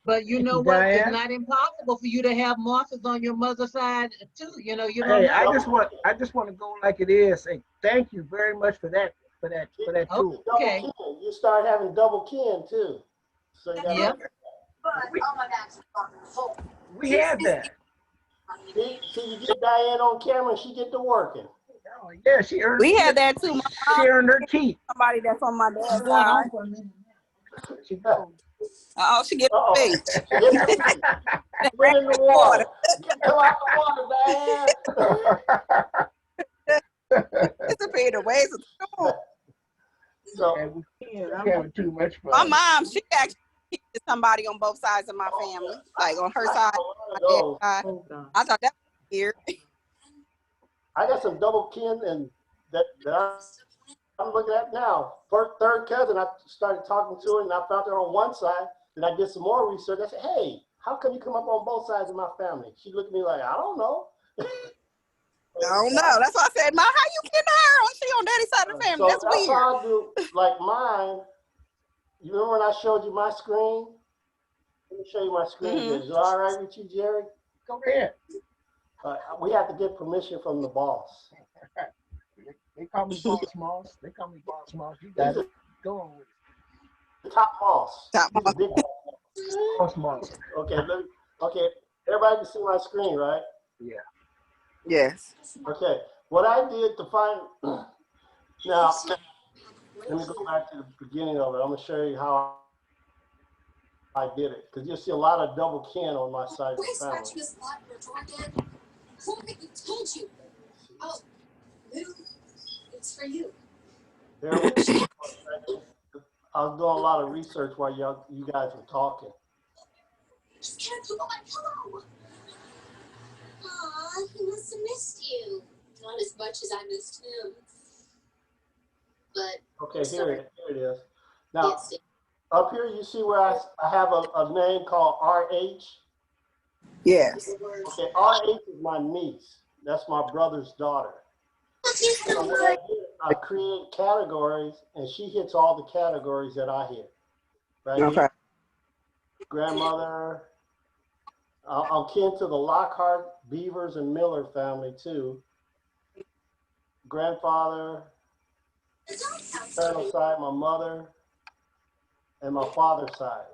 But you know what? It's not impossible for you to have mosses on your mother's side too. You know, you don't know. I just want to go like it is. Hey, thank you very much for that tool. Okay. You start having double kin too. So you Yep. We had that. See, you get Diane on camera and she get to working. Oh yeah, she earned. We had that too. She earned her keep. Somebody that's on my dad's Going on side. for a minute. She goes. Oh, she get Uh-oh. paid. Get in the water. Come out the water, Diane. Disappeared away. So, I'm having too much fun. My mom, she actually is somebody on both sides of my family. Like on her side, my dad's side. I thought that was weird. I got some double kin and that I'm looking at now. Third cousin, I started talking to her and I found her on one side. Then I did some more research. I said, hey, how come you come up on both sides of my family? She looked at me like, I don't know. I don't know. That's why I said, Ma, how you getting her? She on daddy's side of the family. So that's weird. How I do, like mine. You remember when I showed you my screen? Let me show you my screen. Is it all right with you, Jerry? Go ahead. We have to get permission from the boss. They call me Boss Moss. They call me Boss Moss. You got it. Go on with it. Top boss. Top boss. Big Boss Moss. Okay, okay. Everybody can see my screen, right? Yeah. Yes. Okay. What I did to find now, let me go back to the beginning of it. I'm gonna show you how I did it, because you'll see a lot of double kin on my side of the family. Oh, it's for you. There we go. I was doing a lot of research while you guys were talking. Just can't come on, hello. Aw, he must have missed you. Not as much as I missed him. But okay, here it is. Now, up here you see where I have a name called RH. Yes. Okay, RH is my niece. That's my brother's daughter. So what I did, I create categories, and she hits all the categories that I hit. Right Okay. here. Grandmother. I'm kin to the Lockhart, Beavers, and Miller family too. Grandfather, paternal side, my mother, and my father's side.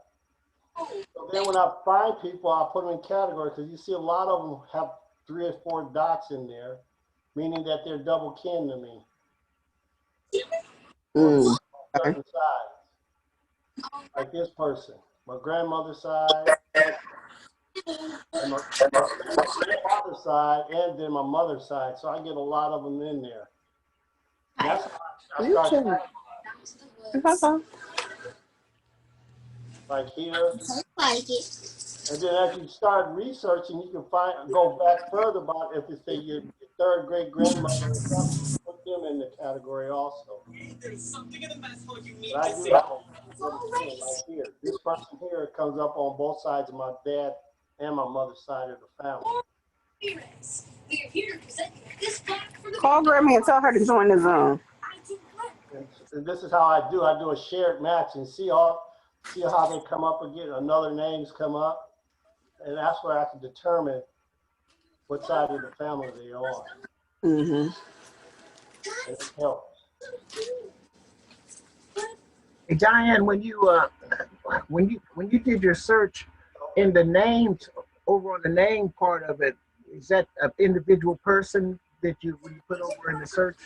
So then when I find people, I put them in categories, because you see a lot of them have 3 or 4 dots in there, meaning that they're double kin to me. Certain size. like this person, my grandmother's side, and my father's side, and then my mother's side. So I get a lot of them in there. And that's how I start like here. And then as you start researching, you can go back further about if it's your third great grandmother or something, put them in the category also. But I do like here. This person here comes up on both sides of my dad and my mother's side of the family. Call Grammy and tell her to join the Zoom. And this is how I do. I do a shared match and see how they come up again. Another names come up. And that's where I can determine what side of the family they're on. Mm-hmm. And it helps. Hey, Diane, when you did your search in the names, over on the name part of it, is that an individual person that you put over in the search?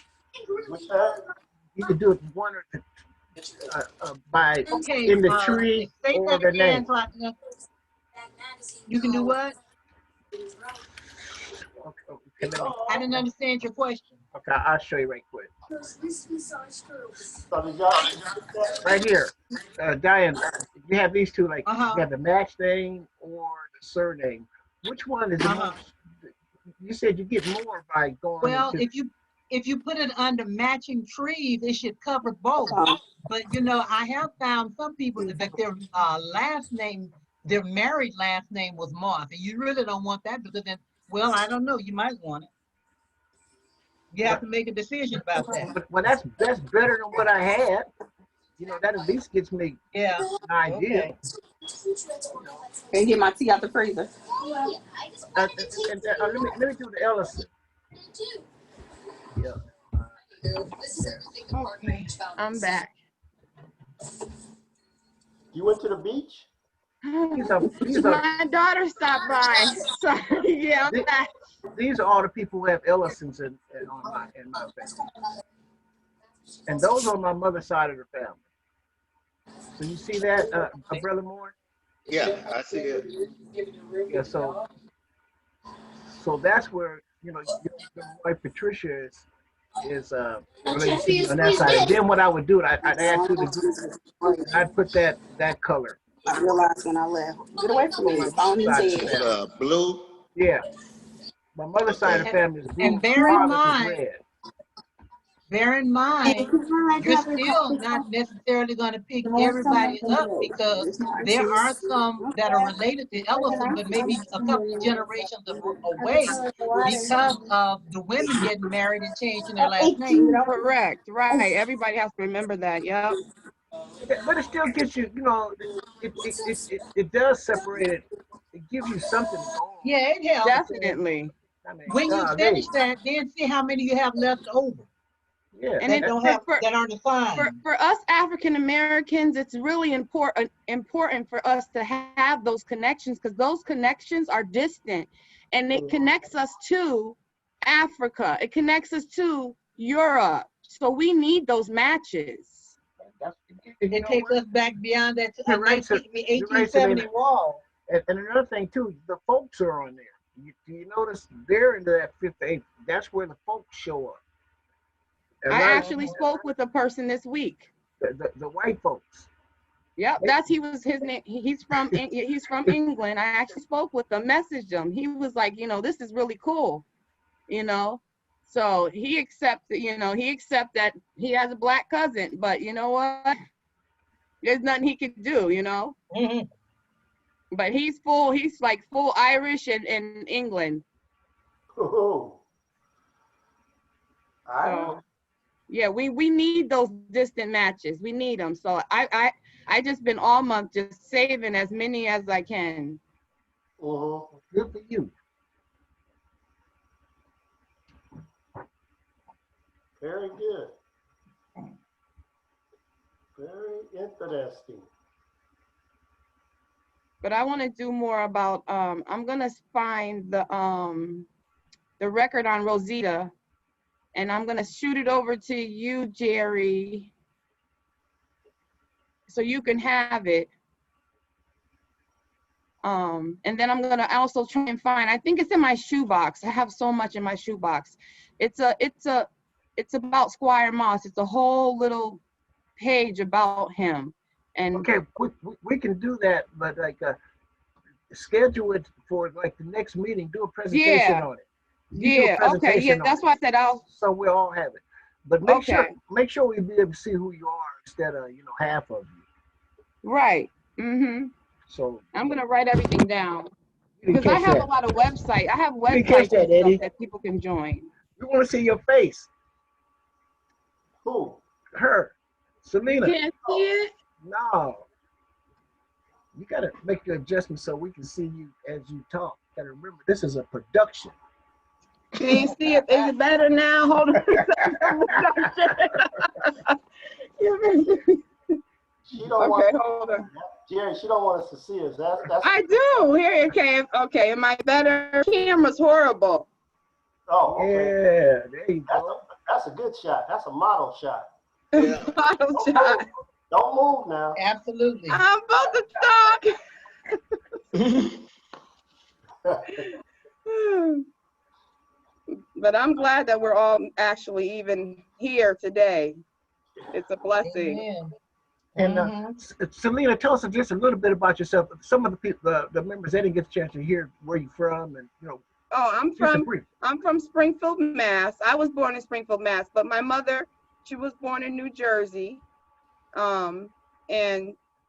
What's that? You could do it one or by in the tree or the name. You can do what? Okay, I didn't understand your question. Okay, I'll show you right quick. So did y'all Right here, Diane, you have these two, like Uh-huh. you have the match name or the surname. Which one is the most? You said you get more by going. Well, if you put it under matching trees, it should cover both. But you know, I have found some people that their last name, their married last name was Moss, and you really don't want that because then, well, I don't know, you might want it. You have to make a decision about that. Well, that's better than what I had. You know, that at least gets me an idea. Okay. Can you get my tea out the freezer? Let me do the Ellison. Yeah. Okay, I'm back. You went to the beach? My daughter stopped by. Sorry, yeah, I'm back. These are all the people who have Ellisons in my family. And those are my mother's side of the family. So you see that, Brother Moore? Yeah, I see it. Yeah, so that's where, you know, your wife Patricia is related to you on that side. And then what I would do, I'd add to the group, and I'd put that color. I realized when I left. Get away from me. It's on his head. Blue? Yeah. My mother's side of the family is blue. And bear in mind, you're still not necessarily going to pick everybody up because there are some that are related to Ellison, but maybe a couple of generations away because of the women getting married and changing their last name. Correct, right. Everybody has to remember that, yep. But it still gets you, you know, it does separate it. It gives you something to go on. Yeah, it helps. Definitely. I mean, When you finish that, then see how many you have left over. Yeah, and that don't have that aren't defined. For us African Americans, it's really important for us to have those connections because those connections are distant, and it connects us to Africa. It connects us to Europe. So we need those matches. It takes us back beyond that 1870 wall. And another thing too, the folks are on there. You notice they're into that fifth, eighth. That's where the folks show up. And I actually spoke with a person this week. The white folks. Yep, his name. He's from England. I actually spoke with him, messaged him. He was like, you know, this is really cool, you know. So he accepted that he has a black cousin, but you know what? There's nothing he could do, you know. Mm-hmm. But he's like full Irish and England. Oh. So, yeah, we need those distant matches. We need them. So I just been all month just saving as many as I can. Good for you. Very good. Very interesting. But I want to do more about. I'm gonna find the record on Rosita. And I'm gonna shoot it over to you, Jerry, so you can have it. And then I'm gonna also try and find, I think it's in my shoebox. I have so much in my shoebox. It's about Squire Moss. It's a whole little page about him. And okay, we can do that, but like schedule it for like the next meeting. Do a presentation on it. Yeah. Okay. Yeah. That's why I said so we all have it. But make sure we be able to see who you are instead of half of you. Right. Mm-hmm. So I'm gonna write everything down because I have a lot of websites. I have websites and stuff that people can join. We want to see your face. Who? Her. Selena. You can't see it? No. You gotta make the adjustment so we can see you as you talk. You gotta remember, this is a production. Can you see it? Is it better now? Hold on. She don't hold on. Jerry, she don't want us to see us. That's I do. Here, okay. Am I better? Camera's horrible. Oh, okay. Yeah, there you go. That's a good shot. That's a model shot. Yeah. Model shot. Don't move now. Absolutely. I'm about to talk. But I'm glad that we're all actually even here today. It's a blessing. Amen. And Selena, tell us just a little bit about yourself. Some of the people, the members, they didn't get a chance to hear where you're from, and Oh, I'm from Springfield, Mass. I was born in Springfield, Mass, but my mother, she was born in New Jersey, and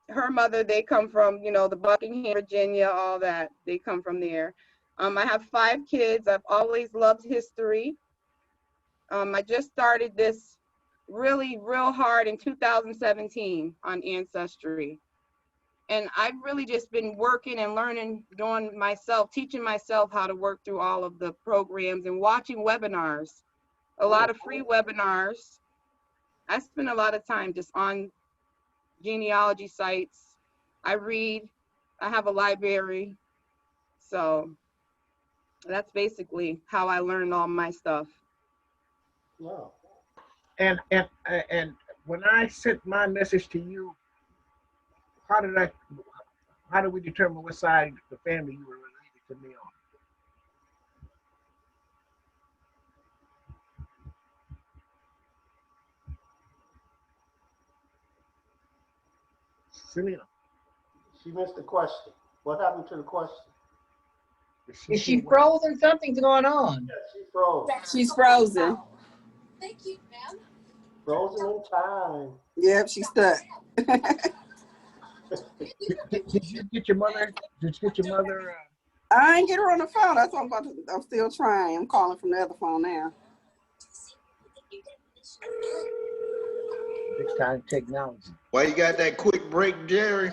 her mother, they come from the Buckingham, Virginia, all that. They come from there. I have 5 kids. I've always loved history. I just started this real hard in 2017 on Ancestry. And I've really just been working and learning, doing myself, teaching myself how to work through all of the programs and watching webinars, a lot of free webinars. I spend a lot of time just on genealogy sites. I read, I have a library. So that's basically how I learned all my stuff. Wow. And when I sent my message to you, how did we determine what side of the family you were related to me on? Selena. She missed the question. What happened to the question? Is she frozen? Something's going on. Yeah, she froze. She's frozen. Thank you, ma'am. Frozen in time. Yep, she's stuck. Did you get your mother? Did you get your mother? I ain't get her on the phone. That's what I'm still trying. I'm calling from the other phone now. Big time technology. Why you got that quick break, Jerry?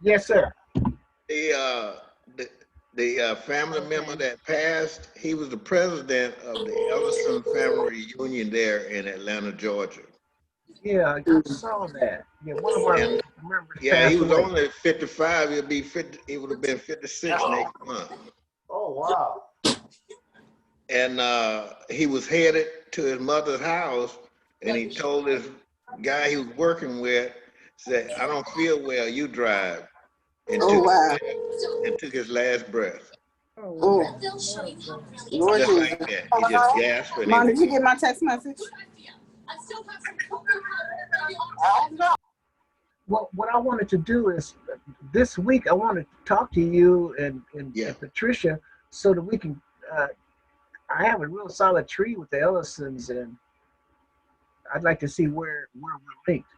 Yes, sir. The family member that passed, he was the president of the Ellison Family Reunion there in Atlanta, Georgia. Yeah, I saw that. Yeah, one of our members. Yeah, he was away. only 55. He'll be 50. He would have been 56 next month. Oh, wow. And he was headed to his mother's house, and he told this guy he was working with, said, "I don't feel well. You drive." And took his last breath. Oh, just like that. He just gasped. Mom, did you get my text message? Well, what I wanted to do is this week I want to talk to you and Patricia so that we can. I have a real solid tree with the Ellisons, and I'd like to see where we're linked.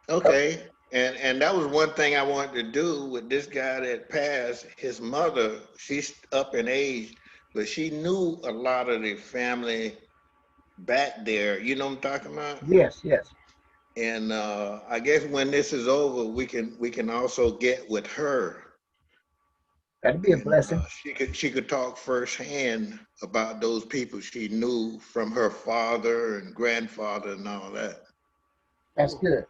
Okay. And that was one thing I wanted to do with this guy that passed. His mother, she's up in age, but she knew a lot of the family back there. You know what I'm talking about? Yes, yes. And I guess when this is over, we can also get with her. That'd be a blessing. She could talk firsthand about those people she knew from her father and grandfather and all that. That's good.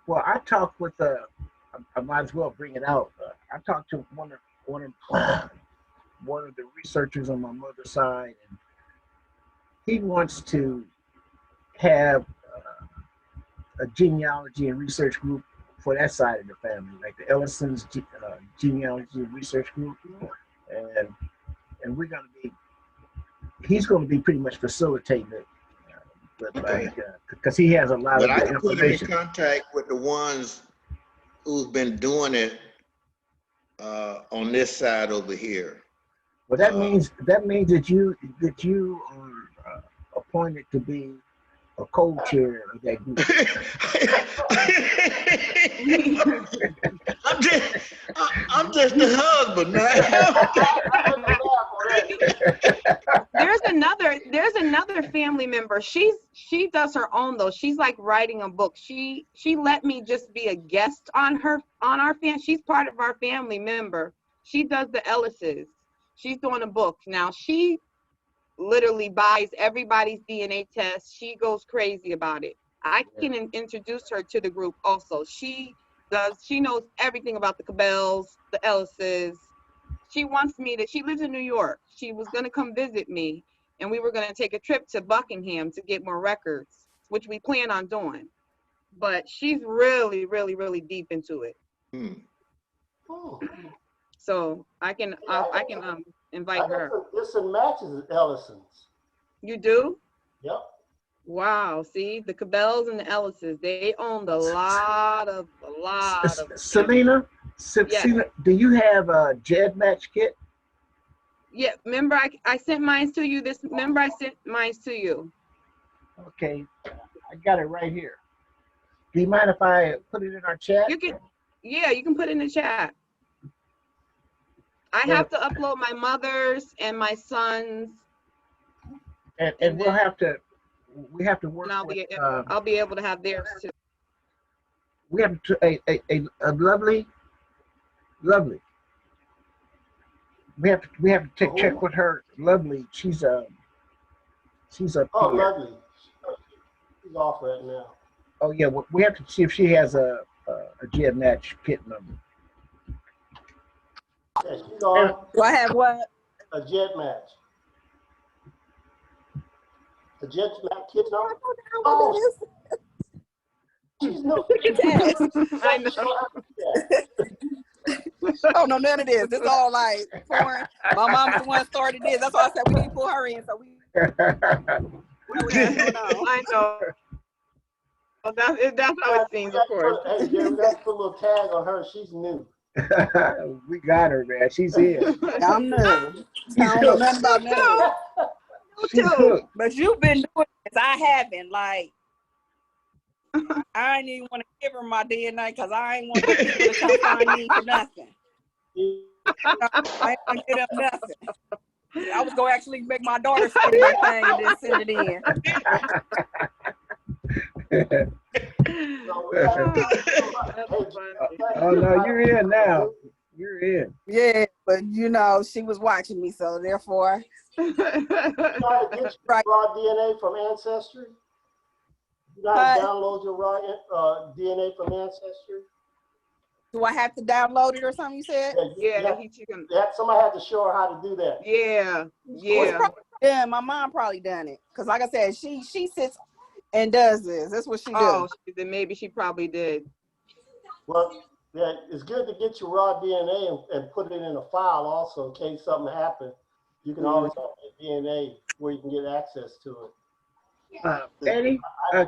Well, I talked with I might as well bring it out. I talked to one of the researchers on my mother's side, and he wants to have a genealogy and research group for that side of the family, like the Ellison's genealogy and research group, and we're gonna be. He's going to be pretty much facilitating it, but Okay. like because he has a lot But of I good can put him in information. contact with the ones who's been doing it on this side over here. Well, that means that you are appointed to be a co-chair of that group. I'm just the husband now. There's another family member. She does her own though. She's like writing a book. She let me just be a guest on our family. She's part of our family member. She does the Ellises. She's doing a book now. She literally buys everybody's DNA test. She goes crazy about it. I can introduce her to the group also. She knows everything about the Cabells, the Ellises. She lives in New York. She was going to come visit me, and we were going to take a trip to Buckingham to get more records, which we plan on doing. But she's really, really, really deep into it. So I can invite her. There's some matches at Ellison's. You do? Yep. Wow. See, the Cabells and the Ellises, they owned a lot of. Selena, do you have a Jed match kit? Yeah. Remember, I sent mine to you. I sent mine to you. Okay, I got it right here. Do you mind if I put it in our chat? You can put it in the chat. I have to upload my mother's and my son's. And we have to work. I'll be able to have theirs too. We have a lovely. We have to check with her. Lovely. She's up here. Lovely. She's off right now. Oh yeah, we have to see if she has a Jed match kit number. Yeah, she's on. Do I have what? A Jed match. A Jed match kit number? Oh, she's no. I know. I don't know none of this. This all like foreign. My mom's the one started this. That's why I said we need to pull her in. So we. I know. Well, that's how it seems, of course. Hey, Jerry, let's put a little tag on her. She's new. We got her, man. She's in. I'm new. I don't know nothing about none of it. But you've been doing this. I haven't. Like, I ain't even want to give her my DNA because I ain't want people to come find me for nothing. I ain't gonna get them nothing. I was gonna actually make my daughter send my thing and then send it in. Oh no, you're in now. You're in. Yeah, but you know, she was watching me, so therefore. You gotta get your raw DNA from Ancestry. You gotta download your raw DNA from Ancestry. Do I have to download it or something? You said? Yeah. Somebody had to show her how to do that. Yeah. My mom probably done it because, like I said, she sits and does this. That's what she does. Oh, then maybe she probably did. Well, yeah, it's good to get your raw DNA and put it in a file also in case something happens. You can always have the DNA where you can get access to it. Eddie,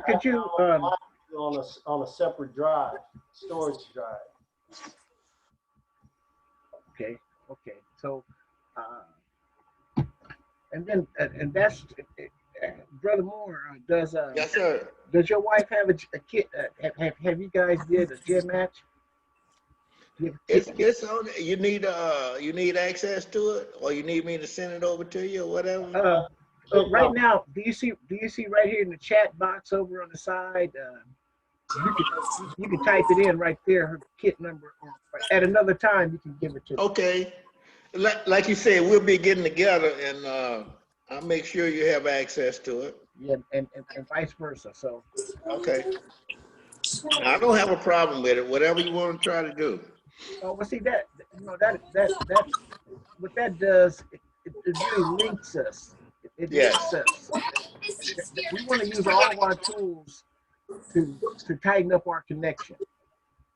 could you on a separate drive, storage drive. Okay. So, and then that's Brother Moore. Yes, sir. Does your wife have a kit? Have you guys did a Jed match? It's on. You need access to it, or you need me to send it over to you, or whatever. So right now, do you see right here in the chat box over on the side? You can type it in right there, her kit number. Or at another time, you can give it to me. Okay. Like you said, we'll be getting together, and I'll make sure you have access to it. Yeah, and vice versa. So. Okay. I don't have a problem with it. Whatever you want to try to do. Oh, well, see that what that does, it really links us. It links us. We want to use all of our tools to tighten up our connection.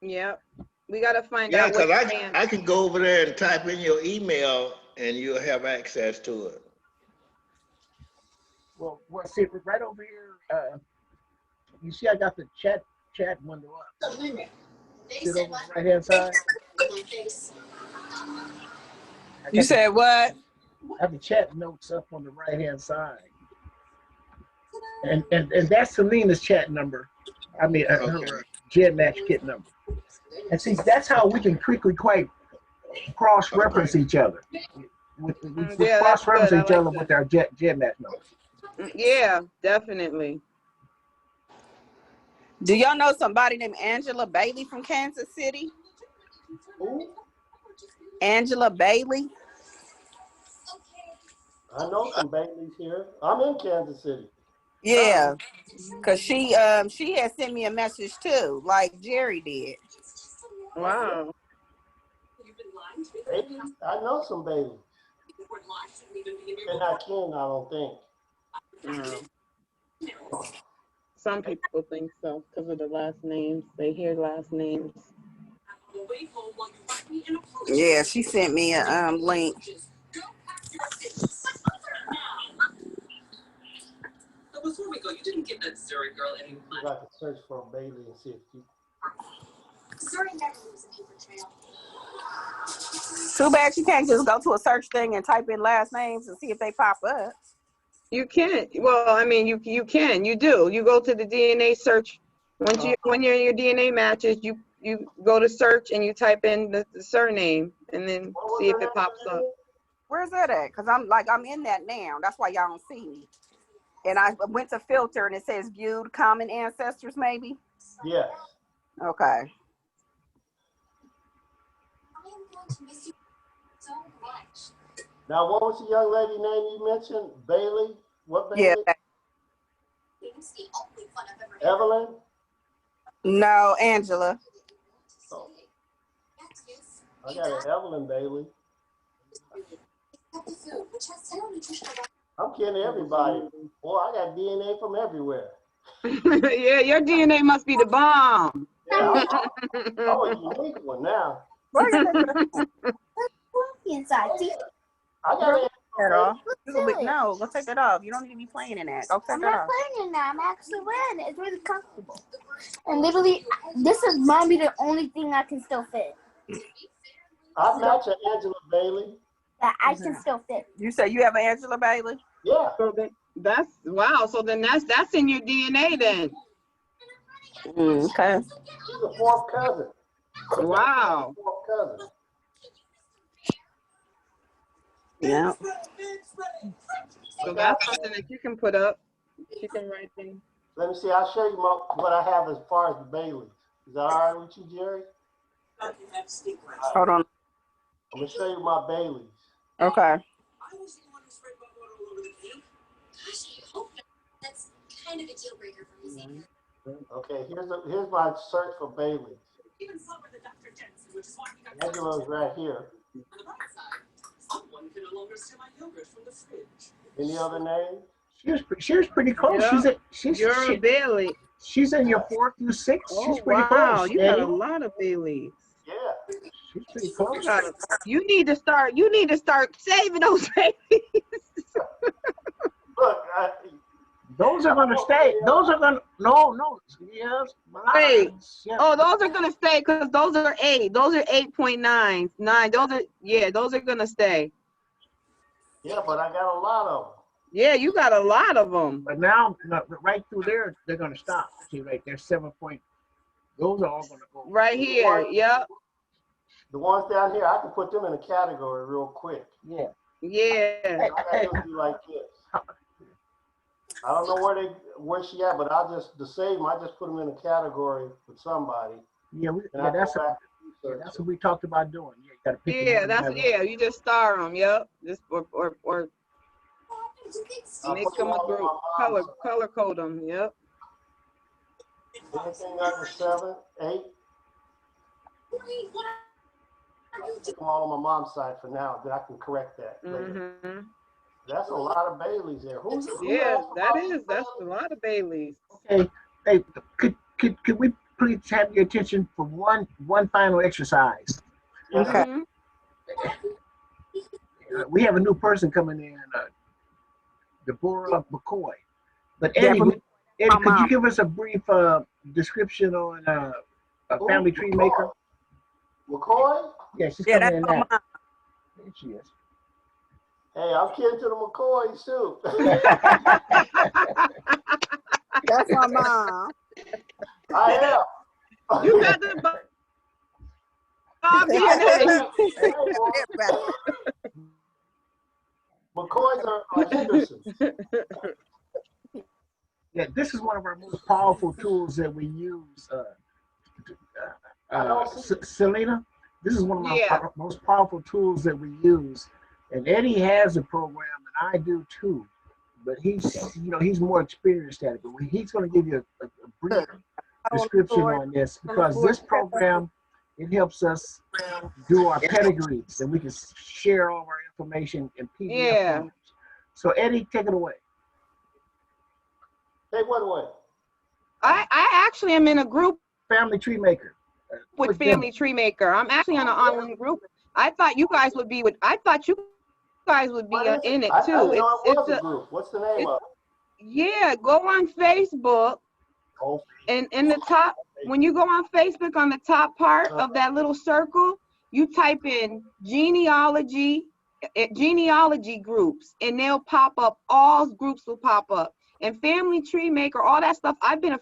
Yep. We got to find Yeah, out what because I can go over there and type in your email and you'll have access to it. Well, see, right over here, you see I got the chat window up. See it over on the right-hand side? You said what? I have the chat notes up on the right-hand side. And that's Selena's chat number. I mean, her GenMatch kit number. And see, that's how we can quickly quite cross-reference each other. We cross-reference each other with our GenMatch numbers. Yeah, definitely. Do y'all know somebody named Angela Bailey from Kansas City? Who? Angela Bailey. I know some Baileys here. I'm in Kansas City. Yeah, cause she had sent me a message too, like Jerry did. Wow. Bailey? I know some Baileys. They're not kin, I don't think. No. Some people think so because of the last names. They hear last names. Yeah, she sent me a link. Before we go, you didn't give that Zuri girl any money. You got to search for a Bailey and see if you. Zuri never leaves a paper trail. Too bad you can't just go to a search thing and type in last names and see if they pop up. You can't. Well, I mean, you can. You do. You go to the DNA search. When you're in your DNA matches, you go to search and you type in the surname and then see if it pops up. Where's that at? Because I'm in that now. That's why y'all don't see me. And I went to filter and it says viewed common ancestors, maybe? Yes. Okay. I am going to miss you so much. Now, what was the young lady name you mentioned? Bailey? What Bailey? Yeah. It's the only fun I've ever had. Evelyn? No, Angela. Oh. I got an Evelyn Bailey. I'm kidding everybody. Boy, I got DNA from everywhere. Yeah, your DNA must be the bomb. Yeah, I'm a unique one now. Inside. I got it. No, go take that off. You don't need to be playing in that. Go take I'm that not off. playing in that. I'm actually wearing it. It's really comfortable. And literally, this is might be the only thing I can still fit. I match an Angela Bailey. That I can still fit. You say you have an Angela Bailey? Yeah. So that's wow. So then that's in your DNA then. Okay. She's a fourth cousin. Wow. Fourth cousin. Yeah. So that's something that you can put up. You can write things. Let me see. I'll show you what I have as far as the Baileys. Is that all right with you, Jerry? Hold on. I'm gonna show you my Baileys. Okay. That's kind of a deal breaker for me. Okay, here's my search for Baileys. Angela's right here. Any other names? She was pretty close. Yep. She's Bailey. She's in your 4 through 6. She's pretty wow. close. You got a lot of Baileys. Yeah. She's pretty close. You need to start saving those babies. Look, those are gonna stay. Those are gonna no. Yes. Wait. Yeah. Oh, those are gonna stay because those are 8. Those are 8.9. 9. Those are gonna stay. Yeah, but I got a lot of them. Yeah, you got a lot of them. But now, right through there, they're gonna stop. See, right there, 7 point. Those are all gonna go right here. Yep. The ones down here, I can put them in a category real quick. Yeah. Yeah. I just be like this. I don't know where she at, but to save them, I just put them in a category with somebody. Yeah, that's what we talked about doing. Yeah, you gotta pick you just star them. Yep. Just or make them a group. Color code them. Yep. Anything under 7, 8. I'll put them all on my mom's side for now. Then I can correct that later. That's a lot of Baileys there. Yeah, that's a lot of Baileys. Okay, hey, could we please have your attention for one final exercise? Yes, Okay. Mhm. We have a new person coming in, Deborah McCoy. But Eddie, Deborah, Eddie, my could you mom. give us a brief description on a family tree maker? McCoy? Yeah, she's Yeah, coming that's in my now. mom. There she is. Hey, I'm kin to the McCoys too. That's my mom. I am. You got the Bob DNA. Hey, well, McCoys are citizens. Yeah, this is one of our most powerful tools that we use. Selena, this is one of my Yeah. most powerful tools that we use. And Eddie has a program, and I do too. But he's more experienced at it. But he's going to give you a brief description on this, because this program, it helps us do our pedigrees, and we can share all of our information in PDF Yeah. forms. So Eddie, take it away. Take what away? I actually am in a group Family Tree Maker. with Family Tree Maker. I'm actually on an online group. I thought you guys would be in it I too. didn't know it was a group. What's the name of it? Yeah, go on Facebook, Oh, and in the top, when you go on Facebook, on the top part of that little circle, you type in genealogy groups, and they'll pop up. All groups will pop up. And Family Tree Maker, all that stuff. I've been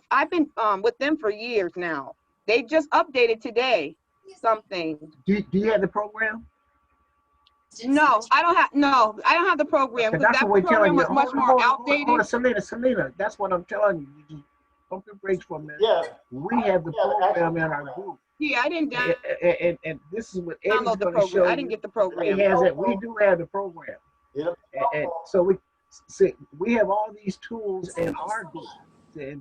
with them for years now. They just updated today something. Do you have the program? No, I don't have the program, Okay, because that's that what we're telling program you. was much more outdated. Hold on, Selena, that's what I'm telling you. You just pump your brakes for a minute. yeah. We have the program in our group. Yeah, I didn't And this is what Eddie's download the going to show program. you. I didn't get the He program. has it. We do have the program. And so we have all these tools in our group.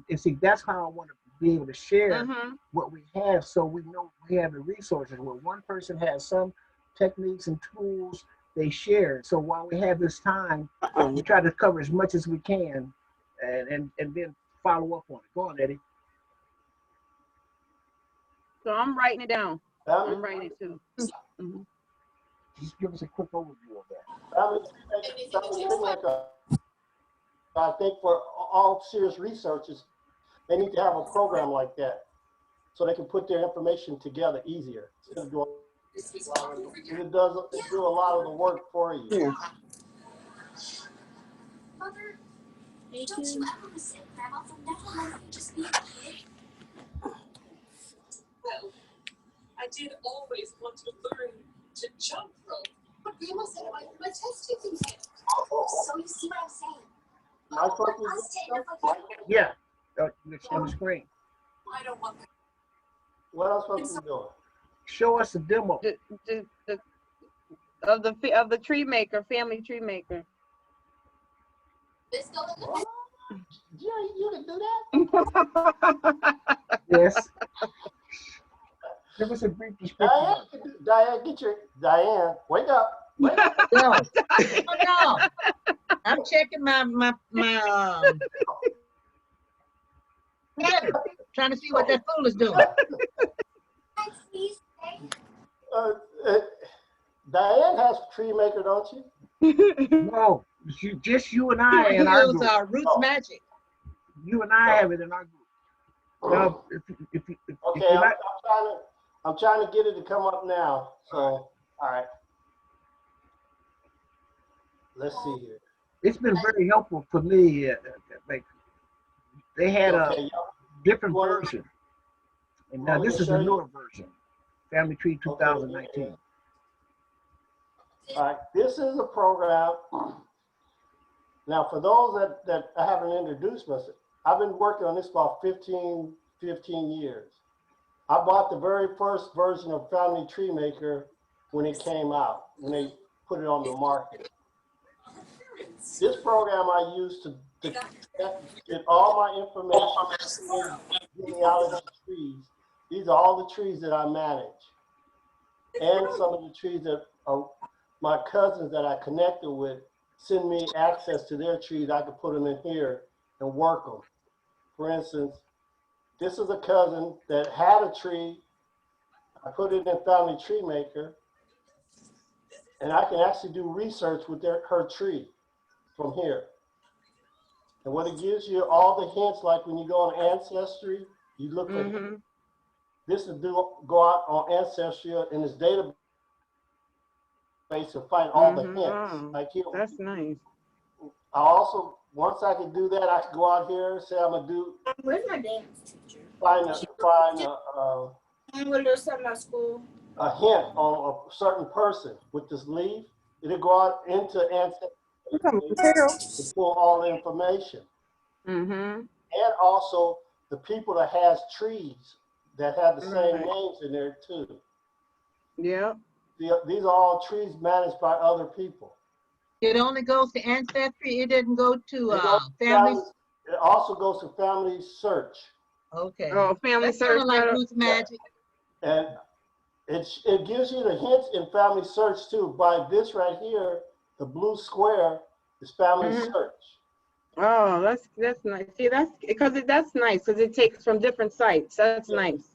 And see, that's how I want to be able to share what we have, so we know we have the resources. Where one person has some techniques and tools, they share. So while we have this time, we try to cover as much as we can, and then follow up on it. Go on, Eddie. So I'm writing it down. I'm writing it too. Just give us a quick overview of that. I think for all serious researchers, they need to have a program like that, so they can put their information together easier. It do a lot of the work for you. Mother, don't you ever resent Grandma for never letting you just be a kid? Well, I did always want to learn to jump rope, but Grandma said if I put my test tubes in it. So you see what I'm saying? Yeah, it's on the screen. I don't want that. What else supposed to be doing? Show us a demo. Of the tree maker, Family Tree Maker. This go in the You can do that? Yes. Give us a brief description. Diane, wake up. Wake up. No. Oh, no. I'm checking my trying to see what that fool is doing. Diane has a tree maker, don't you? No, just you and I in our group. Roots Magic. You and I have it in our group. Now, I'm trying to get it to come up now. So, all right. Let's see here. It's been very helpful for me. Like they had a different version, and now this is a newer version. Family Tree 2019. All right, this is a program. Now, for those that I haven't introduced myself, I've been working on this for 15 years. I bought the very first version of Family Tree Maker when it came out, when they put it on the market. This program I use to get all my information in genealogy trees. These are all the trees that I manage, and some of the trees that are my cousins that I connected with send me access to their trees, I could put them in here and work them. For instance, this is a cousin that had a tree. I put it in Family Tree Maker, and I can actually do research with her tree from here. And what it gives you, all the hints, like when you go on Ancestry, you look for this is go out on Ancestry in this database and find all the hints. Like here, that's nice. I also, once I can do that, I can go out here and say I'm gonna do. Where's my dance teacher? Find We'll do something at school. a hint on a certain person with this leaf. It'll go out into Ancestry to pull all the information. And also the people that has trees that have the same names in there too. Yeah. These are all trees managed by other people. It only goes to Ancestry. It didn't go to Family. It also goes to Family Search. Okay. Oh, Family That's Search. kind of like Roots Magic. And it gives you the hints in Family Search too. By this right here, the blue square is Family Search. Oh, that's nice. See, that's nice because it takes from different sites. That's nice.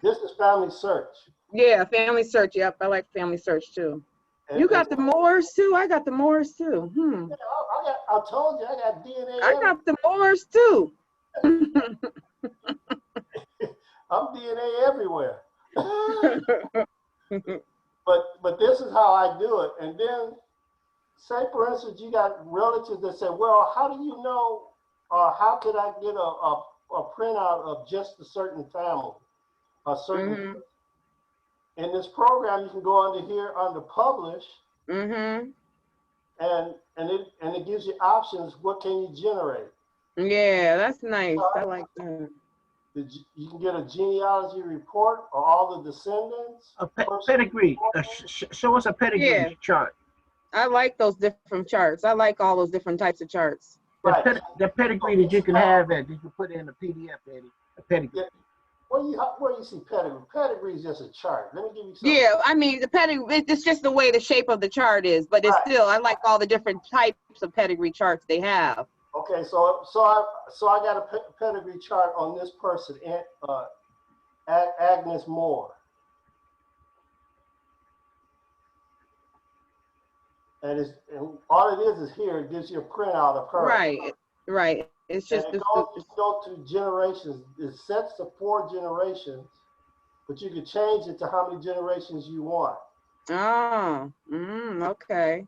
This is Family Search. Yeah, Family Search. Yep, I like Family Search too. You got the Moors too? I got the Moors too. Yeah, I told you, I got DNA. I got the Moors too. I'm DNA everywhere. but this is how I do it. And then, say for instance, you got relatives that say, well, how do you know, or how could I get a printout of just a certain family, a certain in this program, you can go under here under publish, and it gives you options. What can you generate? Yeah, that's nice. I like that. You can get a genealogy report or all the descendants. A pedigree. Show us a pedigree chart. I like those different charts. I like all those different types of charts. The pedigree that you can have that you can put in a PDF, Eddie. A pedigree. Yeah. Where you see pedigree? Pedigree is just a chart. Let me give you something. Yeah, I mean the pedigree. It's just the way the shape of the chart is, but it's still. I like all the different types of pedigree charts they have. Okay, so I got a pedigree chart on this person, Agnes Moore, and all it is here. It gives you a printout of her. Right. It's just you go to generations. It sets the 4 generations, but you can change it to how many generations you want. Oh, okay.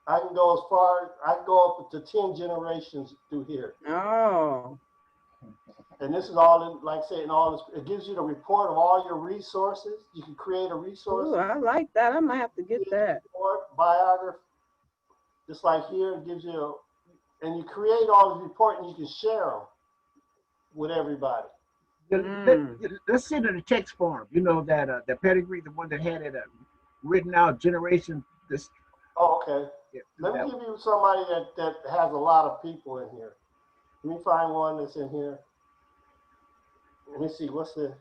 I can go as far. I can go up to 10 generations through here. Oh. And this is all in, like saying all this. It gives you the report of all your resources. You can create a resource. Ooh, I like that. I might have to get that. Report, biography, just like here, it gives you. And you create all the report and you can share them with everybody. Let's send it a text form. You know that the pedigree, the one that had it written out, generation. This. Oh, okay. Yeah, Let me give you somebody that has a lot of people in here. Let me find one that's in here. Let me see. What's the?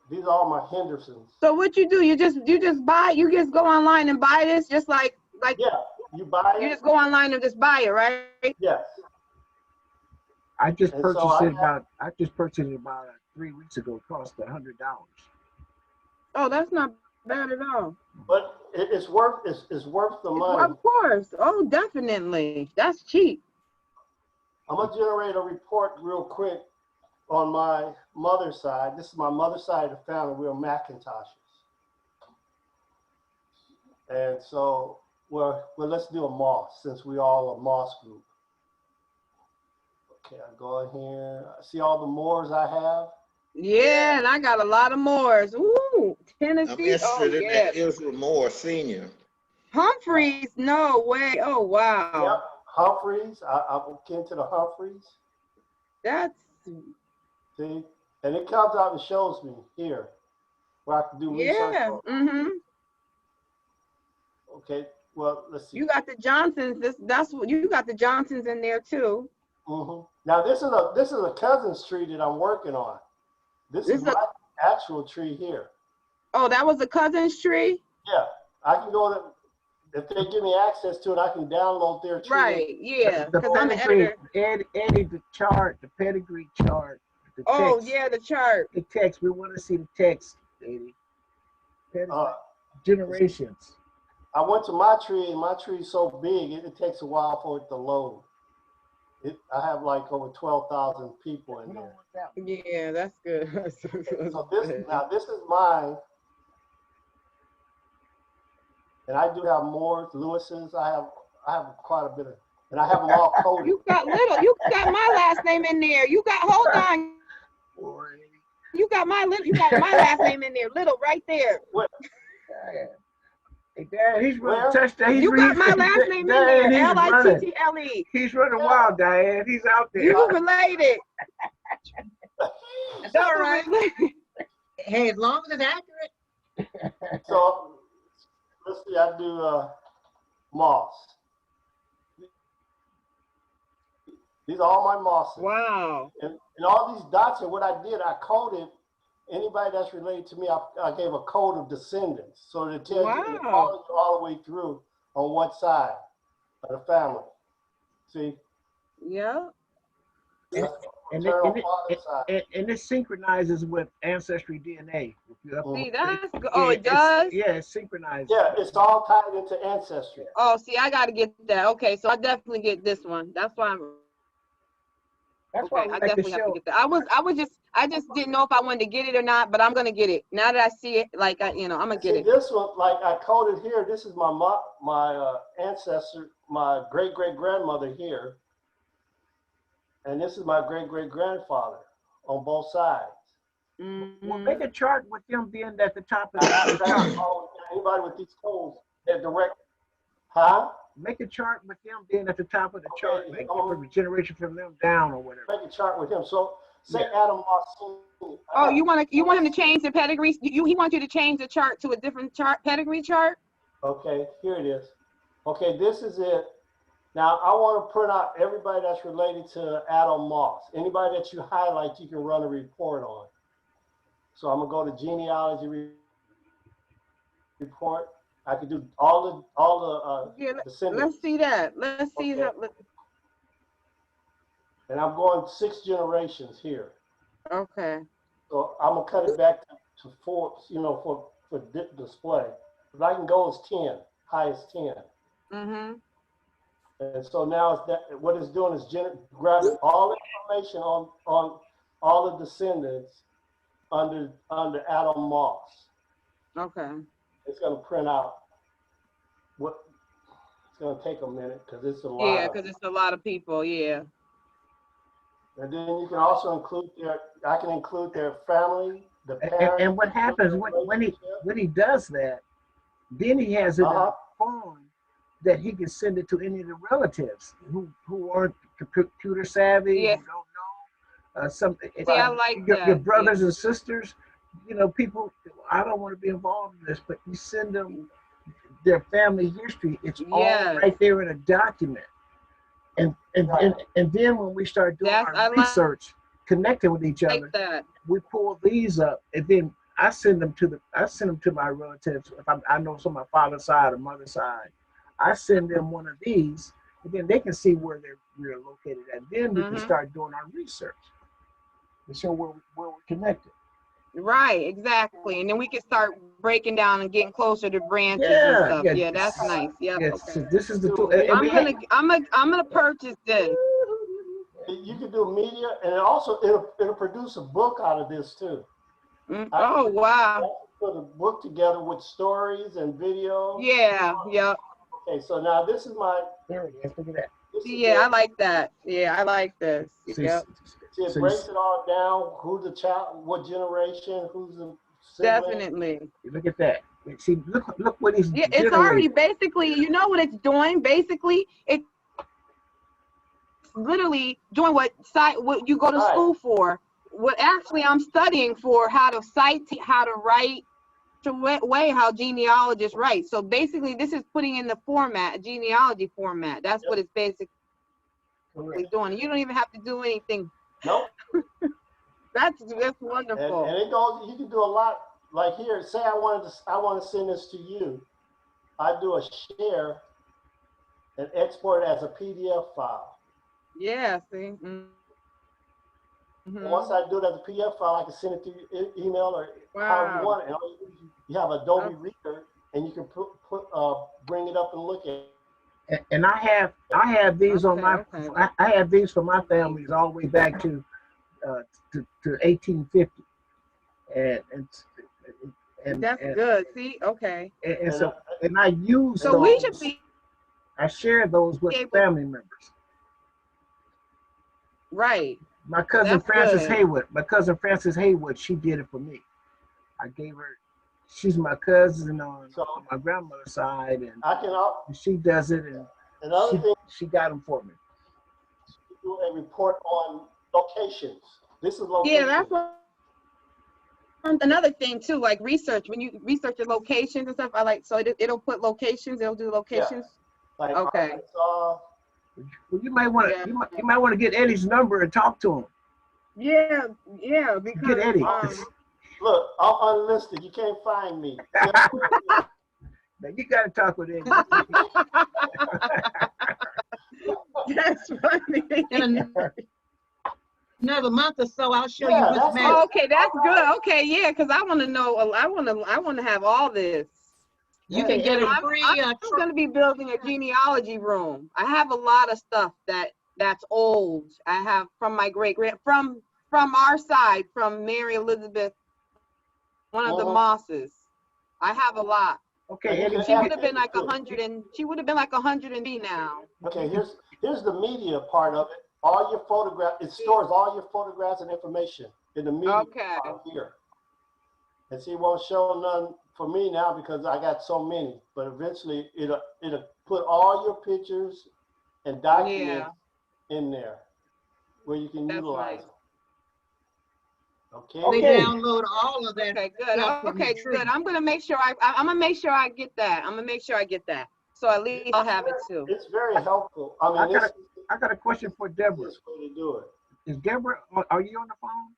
These are all my Hendersons. So what you do? You just buy. You just go online and buy this, just like. Yeah. You buy it. You just go online and just buy it, right? Yes. I just purchased it about 3 weeks ago. It cost $100. Oh, that's not bad at all. But it's worth the money. Of course. Oh, definitely. That's cheap. I'm gonna generate a report real quick on my mother's side. This is my mother's side of the family. We're McIntoshes, and so. Well, let's do a Moss since we all a Moss group. Okay, I go in here. See all the Moors I have? Yeah, and I got a lot of Moors. Ooh, Tennessee. I'm interested in that Israel Moore Senior. Humphreys, no way. Oh, wow. Yep, Humphreys. I'm kin to the Humphreys. That's. See, and it comes out and shows me here where I can do research. Yeah. Okay. Well, let's see. You got the Johnsons. That's what you got the Johnsons in there too. Now this is a cousin's tree that I'm working on. This is my actual tree here. Oh, that was a cousin's tree? Yeah, I can go to if they give me access to it, I can download their tree. Right, yeah, The because I'm an pedigree, editor. Eddie, the chart, the pedigree chart, the text. Oh, yeah, the chart. The text, we want to see the text, Eddie. Pedigree, generations. I went to my tree, and my tree is so big, it takes a while for it to load. I have like over 12,000 people in there. Yeah, that's good. So this is mine, and I do have more Lewis's. I have quite a bit of, and I have them all coded. You got my last name in there. Hold on. You got my last name in there, Little, right there. What? Hey, Dad, he's running touchdown. You got my last name in there, Little. He's running wild, Diane. He's out there. You related. That's all right. Hey, as long as it's accurate. So let's see. I do moss. These are all my mosses. Wow. And all these dots are what I did. I coded anybody that's related to me. I gave a code of descendants, so it tells you all the way through on what side of the family. See? Yeah. And it synchronizes with Ancestry DNA. See, that's good. Oh, it does? Yeah, it synchronizes. Yeah, it's all tied into Ancestry. Oh, see, I got to get that. Okay, so I definitely get this one. That's why I definitely have to get that. I just didn't know if I wanted to get it or not, but I'm gonna get it. Now that I see it, like I'm gonna get it. This one, like I coded here, this is my ancestor, my great-great-grandmother here. And this is my great-great-grandfather on both sides. Well, make a chart with them being at the top of the chart. Anybody with these codes, they're direct. Huh? Make a chart with them being at the top of the chart. Like from a generation from them down or whatever. Make a chart with him. So say Adam Moss. Oh, you want him to change the pedigree? He wants you to change the chart to a different pedigree chart? Okay, here it is. Okay, this is it. Now I want to print out everybody that's related to Adam Moss. Anybody that you highlight, you can run a report on. So I'm gonna go to genealogy report. I could do all the descendants. Let's see that. Let's see that. And I'm going 6 generations here. Okay. So I'm gonna cut it back to 4, for display. But I can go as 10, high as 10. Mm-hmm. And so now what it's doing is grabbing all the information on all the descendants under Adam Moss. Okay. It's gonna print out it's gonna take a minute because it's a lot. Yeah, because it's a lot of people. Yeah. And then you can also include I can include their family, the parents. And what happens when he does that, then he has it in a form that he can send it to any of the relatives who aren't computer savvy, who don't know something. I like that. Your brothers and sisters, people. I don't want to be involved in this, but you send them their family history. It's all right there in a document. And then when we start doing our research, connecting with each other, we pull these up, and then I send them to my relatives. If I know some of my father's side or mother's side, I send them one of these, and then they can see where we're located at. Then we can start doing our research and show where we're connected. Right, exactly. And then we can start breaking down and getting closer to branches and stuff. Yeah, that's nice. Yep. Yes, Okay. so this is the tool. I'm gonna purchase this. You can do media, and also it'll produce a book out of this too. Oh wow! Put a book together with stories and videos. Yeah. Yep. Okay, so now this is my. There it is. Look at that. Yeah, I like that. Yeah, I like this. Yep. See, it breaks it all down. Who's the child? What generation? Who's the sibling? Definitely. Look at that. See, look what he's. Yeah, it's already basically. You know what it's doing? Basically, it's literally doing what you go to school for. What actually I'm studying for: how to cite, how to write, how genealogists write. So basically, this is putting in the format, genealogy format. That's what it's basically doing. You don't even have to do anything. Nope. That's wonderful. And it goes. You can do a lot. Like here, say I want to send this to you. I do a share and export it as a PDF file. Yeah, see. And once I do it as a PDF file, I can send it to you email or however you Wow. want it. And all you do is you have Adobe Reader, and you can bring it up and look at it. And I have these on my Okay. I have these for my families all the way back to 1850, and That's good. See, okay. And so I use So those. we should be I share those with able, family members. right. My cousin That's Frances good. Haywood. My cousin Frances Haywood. She did it for me. I gave her. She's my cousin on my grandmother's side, and she does it, and another thing, she got them for me. Do a report on locations. This is location. Yeah, that's what. Another thing too, like research. When you research the locations and stuff, I like so it'll put locations. It'll do locations. Yeah. Like okay. Well, you might want to you might want to get Eddie's number and talk to him. Yeah, because get Eddie. Look, I'm unlisted. You can't find me. Now you got to talk with Eddie. That's funny. Another month or so, I'll show you what's matched. Oh, okay, that's good. Okay, yeah, because I want to know. I want to have all this. You can get a free. I'm going to be building a genealogy room. I have a lot of stuff that's old. I have from my from our side, from Mary Elizabeth, one of the Mosses. I have a lot. Okay, Eddie, she would have been like 100 and she would have been like 100 now. Okay, here's the media part of it. All your photographs, it stores all your photographs and information in the media part here. And see, it won't show none for me now because I got so many. But eventually, it'll put all your pictures and documents in there where you can utilize them. Okay. They download all of that. Okay, good. Okay, good. I'm gonna make sure I'm gonna make sure I get that. I'm gonna make sure I get that. So at least I'll have it too. It's very helpful. I mean, I got a question for Deborah. This way to do it. Is Deborah? Are you on the phone?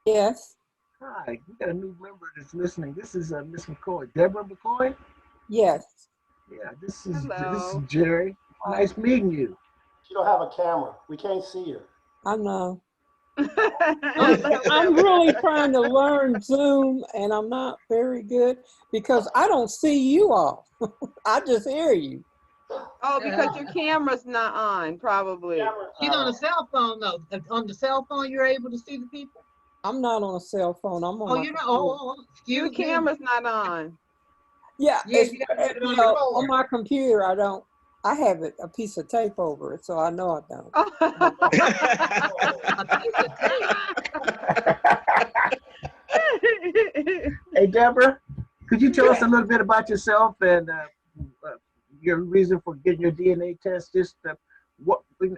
Yes. Hi, we got a new member that's listening. This is Miss McCoy. Deborah McCoy? Yes. Yeah, this is Jerry. Nice meeting you. She don't have a camera. We can't see her. I know. I'm really trying to learn Zoom, and I'm not very good because I don't see you all. I just hear you. Oh, because your camera's not on, probably. She's on a cell phone, though. On the cell phone, you're able to see the people? I'm not on a cell phone. I'm on you're not? Your camera's not on. Yeah, on, on my computer, I have a piece of tape over it, so I know I don't. Hey, Deborah, could you tell us a little bit about yourself and your reason for getting your DNA test? Just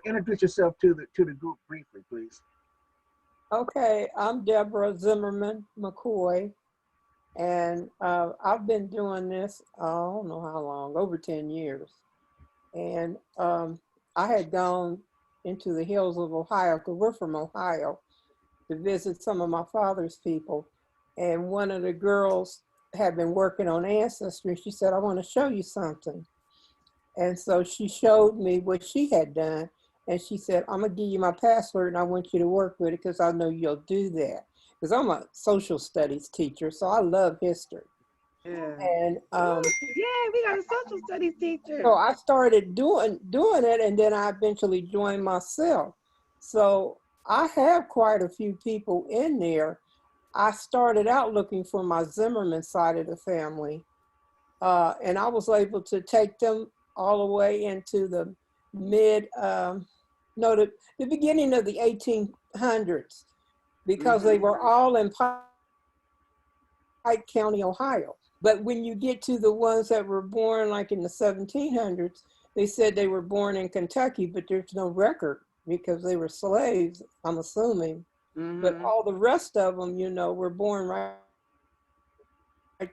introduce yourself to the group briefly, please. Okay, I'm Deborah Zimmerman McCoy, and I've been doing this, I don't know how long, over 10 years. And I had gone into the hills of Ohio, because we're from Ohio, to visit some of my father's people. And one of the girls had been working on Ancestry. She said, I want to show you something. And so she showed me what she had done. And she said, I'm going to give you my password and I want you to work with it because I know you'll do that. Because I'm a social studies teacher, so I love history. Yeah. And we got a social studies teacher. So I started doing it, and then I eventually joined myself. So I have quite a few people in there. I started out looking for my Zimmerman side of the family, and I was able to take them all the way into the the beginning of the 1800s, because they were all in Pike County, Ohio. But when you get to the ones that were born like in the 1700s, they said they were born in Kentucky, but there's no record because they were slaves, I'm assuming. But all the rest of them, were born right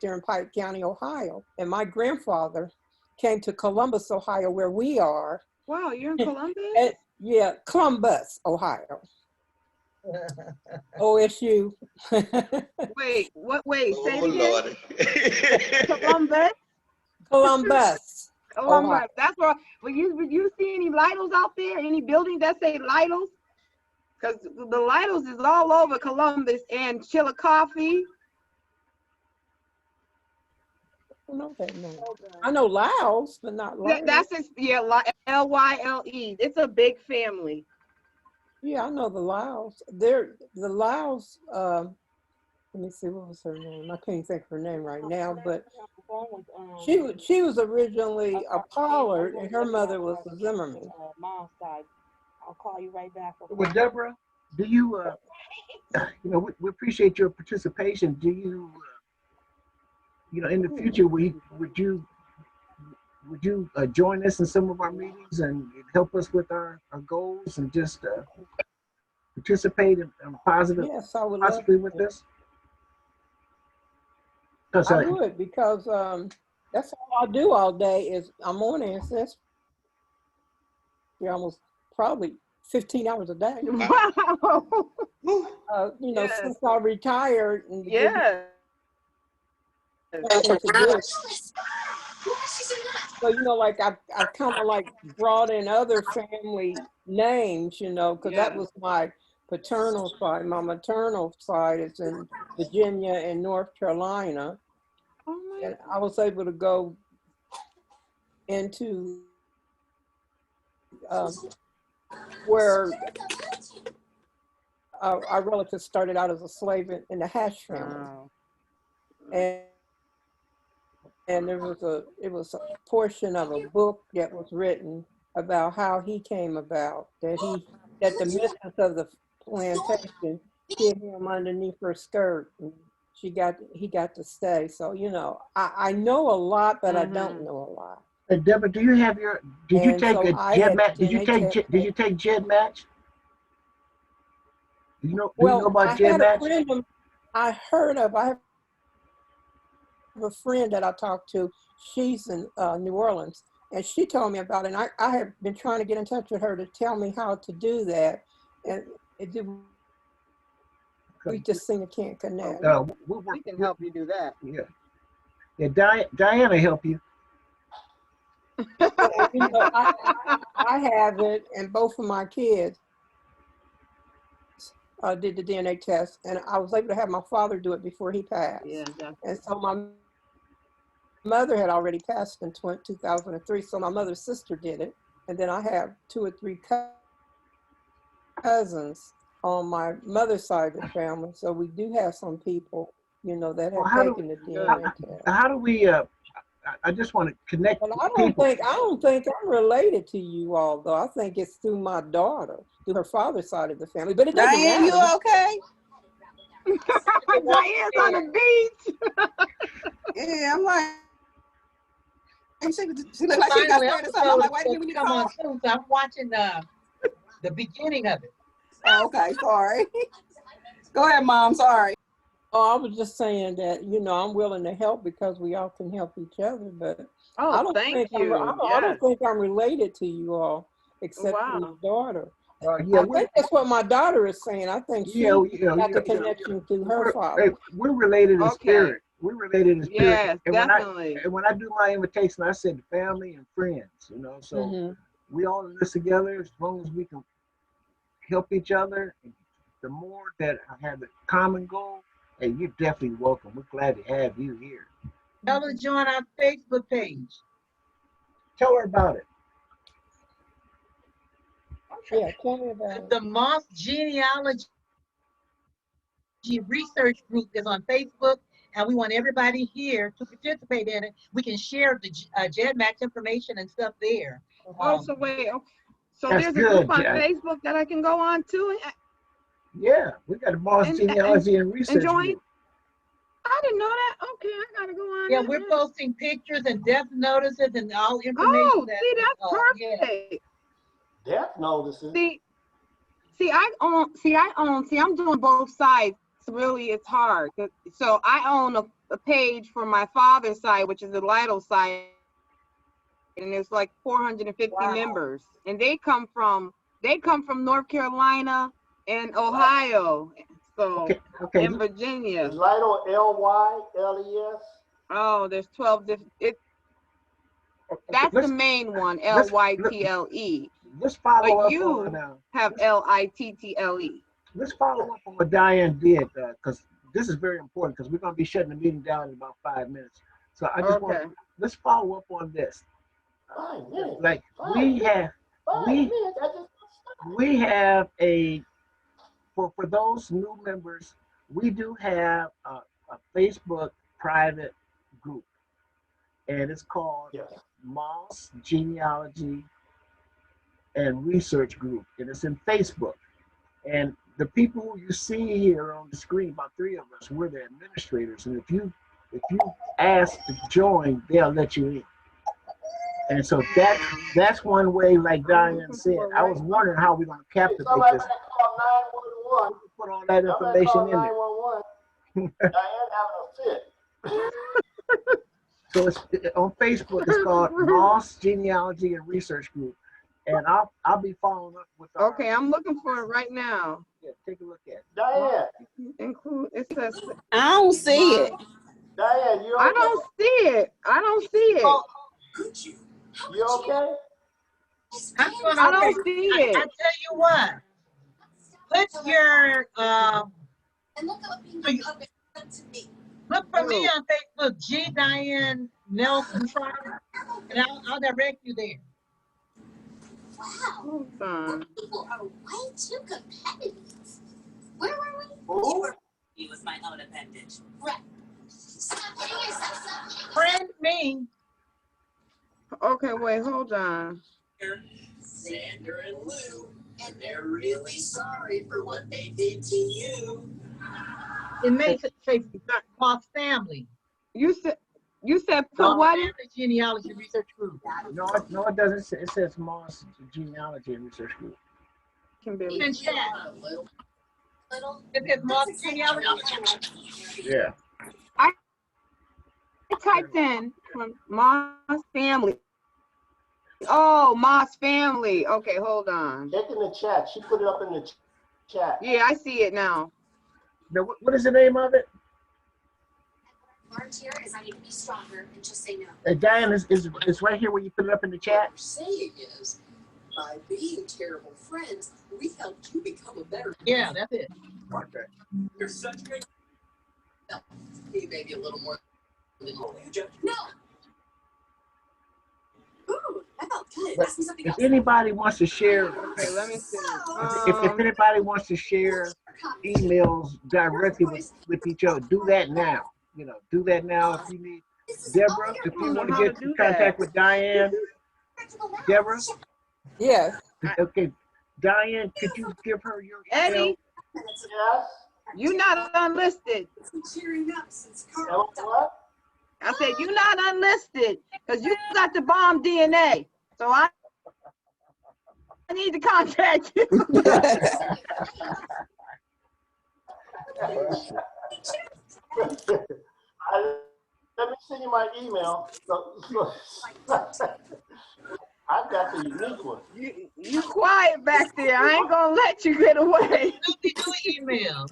there in Pike County, Ohio. And my grandfather came to Columbus, Ohio, where we are. Wow, you're in Columbus? Yeah, Columbus, Ohio. OSU. Wait, say it again. Columbus? Columbus. Columbus. Ohio. That's where. Will you see any Lidls out there? Any buildings that say Lidls? Because the Lidls is all over Columbus and Chillicothe. I know that name. I know Lyles, but not Lyles. That's it. Yeah, Lyle. It's a big family. Yeah, I know the Lyles. The Lyles. Let me see, what was her name? I can't think of her name right now, but she was originally a Pollard, and her mother was a Zimmerman. Mom's side. I'll call you right back. Well, Deborah, do you, we appreciate your participation. Do you, in the future, would you join us in some of our meetings and help us with our goals and just participate in positive, Yes, I would possibly love with to. this? I would, because that's all I do all day is I'm on Ancestry almost probably 15 hours a day. Wow. Yes. Since I retired. And Yeah. So, like I've kind of like brought in other family names, because that was my paternal side. My maternal side is in Virginia and North Carolina. And I was able to go into where our relatives started out as a slave in the Hash family. Wow. And it was a portion of a book that was written about how he came about, that the mistress of the plantation hid him underneath her skirt, and he got to stay. So I know a lot, but I don't know a lot. Hey, Deborah, do you have did you take a GEDmatch? Did you take GEDmatch? Do you know about GEDmatch? I have a friend that I talked to. She's in New Orleans, and she told me about it. And I have been trying to get in touch with her to tell me how to do that, and we just seem to can't connect. We can help you do that. Yeah, Diana help you. I have it, and both of my kids did the DNA test, and I was able to have my father do it before he passed. Yeah, and so my mother had already passed in 2003, so my mother's sister did it, and then I have 2 or 3 cousins on my mother's side of the family. So we do have some people, that have taken the DNA test. How do we? I just want to connect. But I don't think I'm related to you all, though. I think it's through my daughter, through her father's side of the family. But it doesn't matter. Diane, you okay? Diane's on the beach. Yeah, I'm like, she looked like she got scared or something. I'm like, why didn't you come on soon? So I'm watching the beginning of it. Oh, okay, sorry. Go ahead, Mom. Sorry. Oh, I was just saying that, I'm willing to help because we all can help each other. But I don't think I'm related to you all, except for your daughter. I think that's what my daughter is saying. I think she got the connection to her father. We're related in spirit. We're related in spirit. Yes, and definitely. When I do my invitation, I said family and friends. So we all in this together. As long as we can help each other, the more that I have the common goal. Hey, you're definitely welcome. We're glad to have you here. Tell her to join our Facebook page. Tell her about it. Yeah, tell me about it. The Moss Genealogy Research Group is on Facebook, and we want everybody here to participate in it. We can share the GEDmatch information and stuff there. So wait. So there's a group on Facebook that I can go on too? Yeah, we got a Moss Genealogy and Research Group. I didn't know that. Okay, I gotta go on. Yeah, we're posting pictures and death notices and all information. Oh, see, that's perfect. Death notices. I'm doing both sides. Really, it's hard. So I own a page for my father's side, which is the Lytle side, and there's like 450 members, and they come from North Carolina and Ohio. So in Virginia. Is Lytle LYLES? Oh, there's 12 different. That's the main one, Lytle. Let's follow But up you on. have Little. Let's follow up on what Diane did, because this is very important. Because we're going to be shutting the meeting down in about 5 minutes. So I just want let's follow up on this. 5 minutes. Like 5 we minutes. have 5 we minutes. I just we have a for those new members, we do have a Facebook private group, and it's called Moss Genealogy and Research Group, and it's in Facebook. And the people who you see here on the screen, about 3 of us, we're the administrators. And if you ask to join, they'll let you in. And so that's one way, like Diane said. I was wondering how we're going to captivate this. Put all that information in there. Diane having a fit. So it's on Facebook. It's called Moss Genealogy and Research Group, and I'll be following up with. Okay, I'm looking for it right now. Yeah, take a look at it. Diane. Include. It says. I don't see it. Diane, you okay? I don't see it. I don't see it. You okay? I don't see it. I tell you what. Put your look for me on Facebook, G Diane Nelson Tribe, and I'll direct you there. Wow. People are way too competitive. Where were we? Oh. He was my own appendage. Right. Stop getting yourself up. Friend me. Okay, wait, hold on. Xander and Lou, and they're really sorry for what they did to you. It makes it say Moss Family. You said put what in? Genealogy Research Group. No, it doesn't. It says Moss Genealogy and Research Group. Can be. It says Moss Genealogy. Yeah. I typed in Moss Family. Oh, Moss Family. Okay, hold on. Check in the chat. She put it up in the chat. Yeah, I see it now. Now, what is the name of it? Learned here is I need to be stronger and just say no. Diane, is right here where you put it up in the chat. What you're saying is, by being terrible friends, we helped you become a better. Yeah, that's it. Okay. You're such a great. No, he may be a little more than you judge. No. Ooh, that felt good. But Ask me something if else. anybody wants to share, Okay, let me see. if anybody wants to share emails directly with each other, do that now. You know, do that now if you need. Deborah, if you want to get in contact with Diane, Deborah? Yes. Okay, Diane, could you give her your email? Eddie, Yes. you not unlisted. Cheering up since Hello, what? I said you not unlisted because you got the bomb DNA. So I need to contact you. Let me send you my email. I've got the unique one. You quiet back there. I ain't gonna let you get away. Email.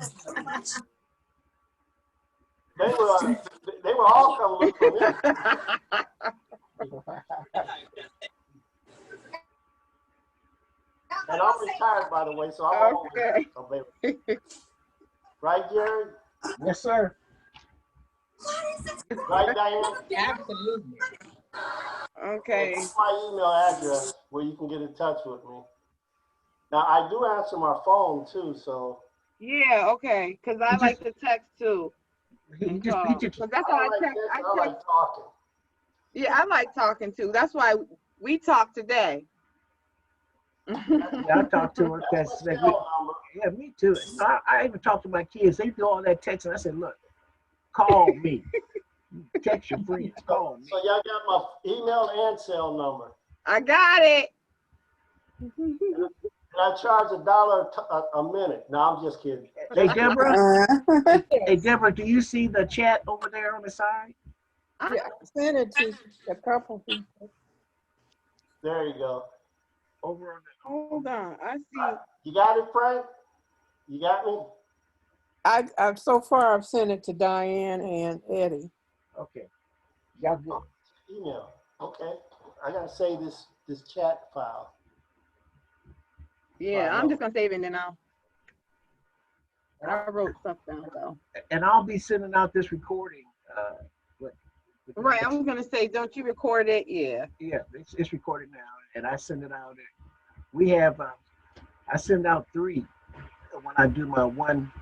They were all come look for me. And I'm retired, by the way, so I'm always available. Right, Jerry? Yes, sir. Right, Diane? Absolutely. Okay. It's my email address where you can get in touch with me. Now, I do answer my phone, too, so. Yeah, okay, because I like to text, too. Because that's how I text. I like talking. Yeah, I like talking, too. That's why we talked today. Yeah, I talked to her. Yeah, me too. I even talked to my kids. They do all that texting. I said, look, call me. Text your friends. Call me. So y'all got my email and cell number. I got it. And I charge $1 a minute. No, I'm just kidding. Hey, Deborah. Hey, Deborah, do you see the chat over there on the side? Yeah, send it to a couple people. There you go. Over on the. Hold on. I see. You got it, Frank? You got me? I've so far I've sent it to Diane and Eddie. Okay. Y'all good. Email. Okay. gotta save this chat file. Yeah, I'm just gonna save it and then I wrote stuff down though. And I'll be sending out this recording. With Right, I'm gonna say, don't you record it? Yeah. Yeah, it's recorded now, and I send it out. We have, I send out 3 when I do my one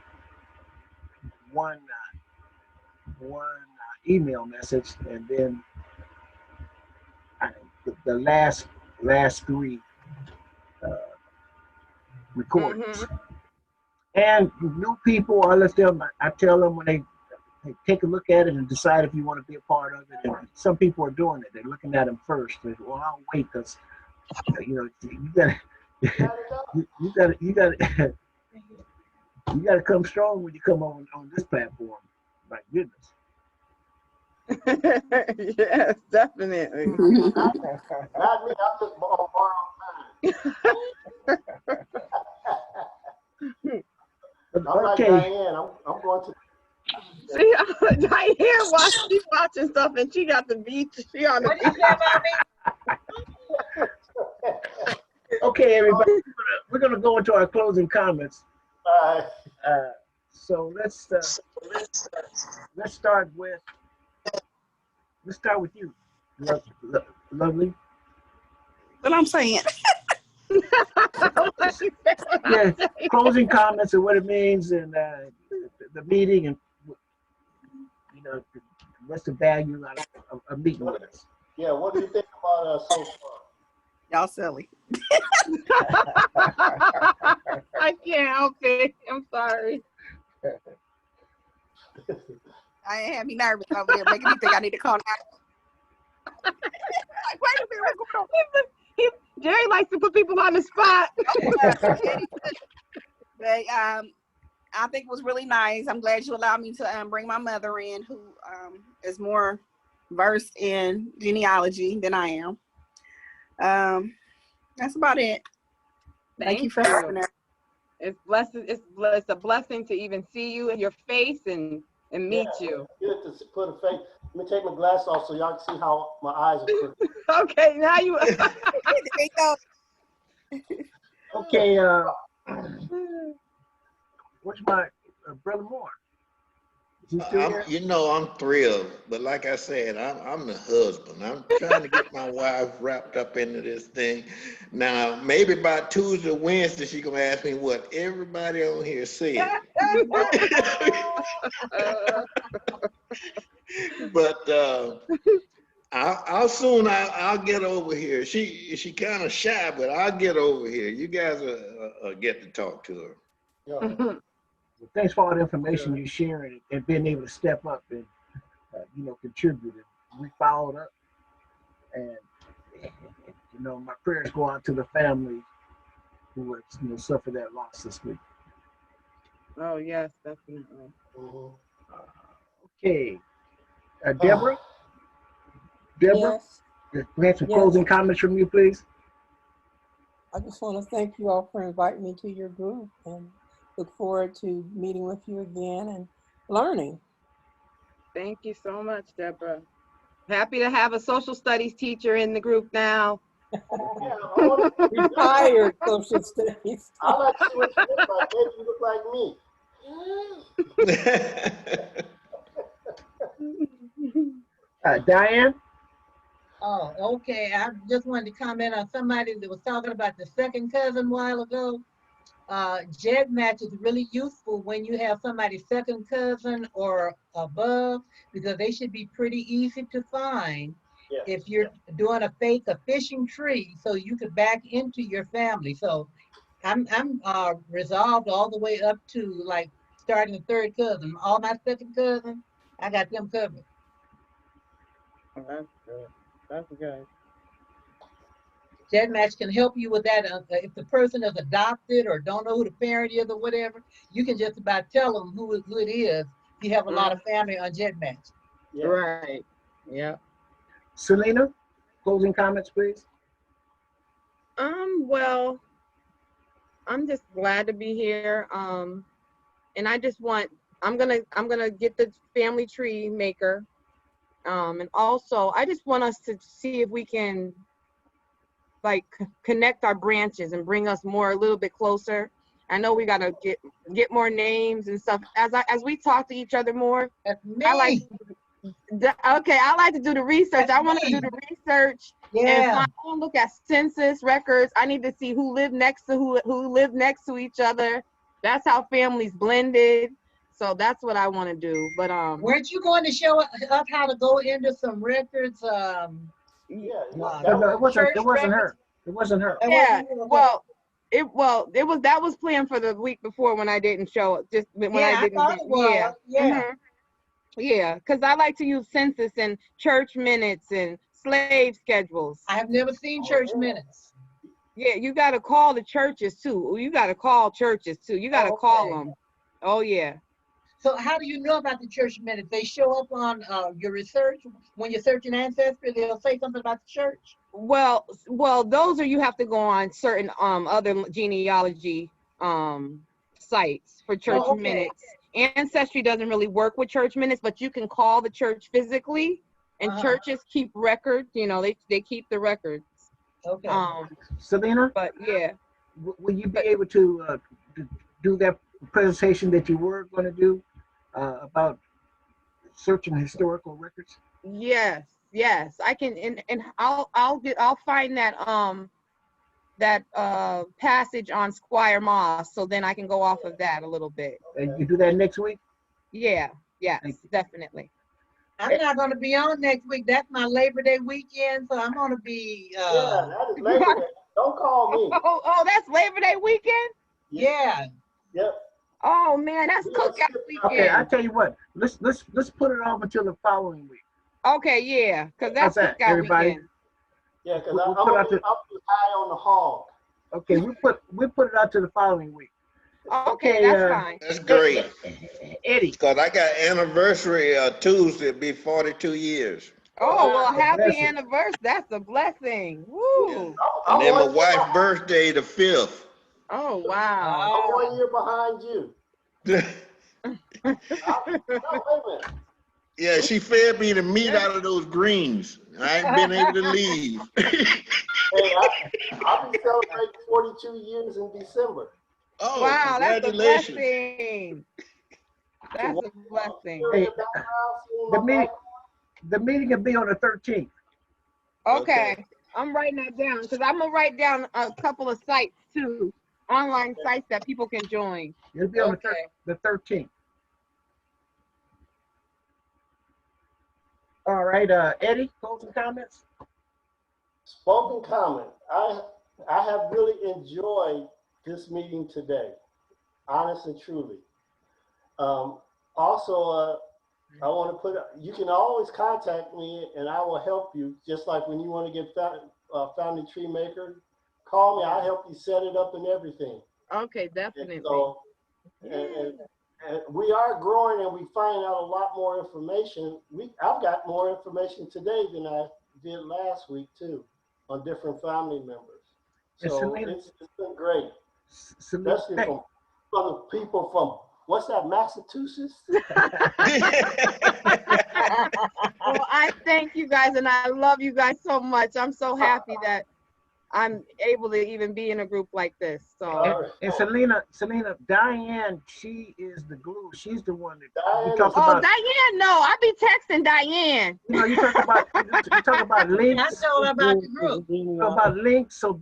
email message, and then the last 3 recordings. And new people, I tell them when they take a look at it and decide if you want to be a part of it. And some people are doing it. They're looking at them first. They say, well, I'll wait because you gotta come strong when you come on this platform. My goodness. Yes, definitely. Not me. I'm just borrowing time. I'm like Diane. I'm going to. See, Diane she's watching stuff and she got the beach. She on the beach. Okay, everybody, we're gonna go into our closing comments. So let's start with you, Lovely. What I'm saying. Yeah, closing comments and what it means, and the meeting, and what's the value of meeting with us. Yeah, what do you think about us so far? Y'all silly. I can't help it. I'm sorry. I ain't have me nervous over there, making me think I need to call now. Like, wait a minute, what's going on? Jerry likes to put people on the spot. But I think it was really nice. I'm glad you allowed me to bring my mother in, who is more versed in genealogy than I am. That's about it. Thank you for having her. It's a blessing to even see you in your face and meet you. Good to put a face. Let me take my glass off so y'all can see how my eyes are crooked. Okay, now you. There you go. Okay, what's my Brother Moore? I'm thrilled, but like I said, I'm the husband. I'm trying to get my wife wrapped up into this thing. Now, maybe by Tuesday, Wednesday, she's gonna ask me what everybody on here said. But I'll get over here. She kind of shy, but I'll get over here. You guys will get to talk to her. Yeah. Thanks for all the information you're sharing and being able to step up and contribute. And we followed up, and my prayers go out to the family who suffered that loss this week. Oh yes, definitely. Okay, Deborah. Yes. We have some closing comments from you, please. I just want to thank you all for inviting me to your group, and look forward to meeting with you again and learning. Thank you so much, Deborah. Happy to have a social studies teacher in the group now. Retired social studies. I like to see what you look like. Maybe you look like me. Diane? Oh, okay. I just wanted to comment on somebody that was talking about the second cousin a while ago. GEDmatch is really useful when you have somebody's second cousin or above, because they should be pretty easy to find if you're doing a fishing tree, so you could back into your family. So I'm resolved all the way up to like starting the third cousin. All my second cousins, I got them covered. Oh, that's good. That's good. GEDmatch can help you with that. If the person is adopted or don't know who the parent is or whatever, you can just about tell them who it is. You have a lot of family on GEDmatch. Yeah. Right. Yeah. Selena, closing comments, please. Well, I'm just glad to be here. And I just I'm gonna get the family tree maker. And also, I just want us to see if we can like connect our branches and bring us a little bit closer. I know we gotta get more names and stuff. As we talk to each other more, I like to do the research. I want to do the research and look at census records. I need to see who lived next to who lived next to each other. That's how families blended. So that's what I want to do. But weren't you going to show us how to go into some records? No, it wasn't her. It wasn't her. Yeah. That was planned for the week before when I didn't show. Just when I didn't. I thought it was. Yeah, because I like to use census and church minutes and slave schedules. I have never seen church minutes. Yeah, you got to call the churches too. You got to call churches too. You got to call them. Oh, yeah. So how do you know about the church minutes? They show up on your research? When you're searching Ancestry, they'll say something about the church? Well, those are, you have to go on certain other genealogy sites for church minutes. Ancestry doesn't really work with church minutes, but you can call the church physically, and churches keep records. You know, they keep the records. Okay. Selena? But yeah. Will you be able to do that presentation that you were going to do about searching historical records? Yes, I can, and I'll find that passage on Squire Moss, so then I can go off of that a little bit. And you do that next week? Yeah, definitely. I'm not going to be on next week. That's my Labor Day weekend, so I'm going to be. Yeah, that is Labor Day. Don't call me. Oh, that's Labor Day weekend? Yeah. Yep. Oh man, that's cookout weekend. Okay, I tell you what. Let's put it off until the following week. Okay, yeah, because that's cookout everybody? weekend. Yeah, because I'm gonna be high on the hog. Okay, we put it out to the following week. Okay, that's fine. That's great. Eddie. Because I got anniversary Tuesday, it'll be 42 years. Oh, well, happy anniversary. That's a blessing. Woo. Yeah. And then my wife's birthday, the 5th. Oh, wow. I'm 1 year behind you. No, wait a minute. Yeah, she fed me the meat out of those greens. I ain't been able to leave. Hey, I'll be celebrating 42 years in December. Oh, wow, that's a congratulations. blessing. That's a blessing. Hey, the meeting will be on the 13th. Okay. I'm writing that down because I'm going to write down a couple of sites too, online sites that people can join. It'll be on the 13th. All right, Eddie, closing comments? Spoken comment. I have really enjoyed this meeting today, honest and truly. Also, I want to put, you can always contact me and I will help you, just like when you want to get Family Tree Maker, call me, I'll help you set it up and everything. Okay, definitely. And so, and we are growing and we find out a lot more information. I've got more information today than I did last week too, on different family members. So it's been great. Especially from the people from, what's that, Massachusetts? Well, I thank you guys and I love you guys so much. I'm so happy that I'm able to even be in a group like this. So and Selena, Diane, she is the glue. She's the one that we talk about. Oh, Diane, no, I be texting Diane. You know, you talk about links. I told her about the group. About links. So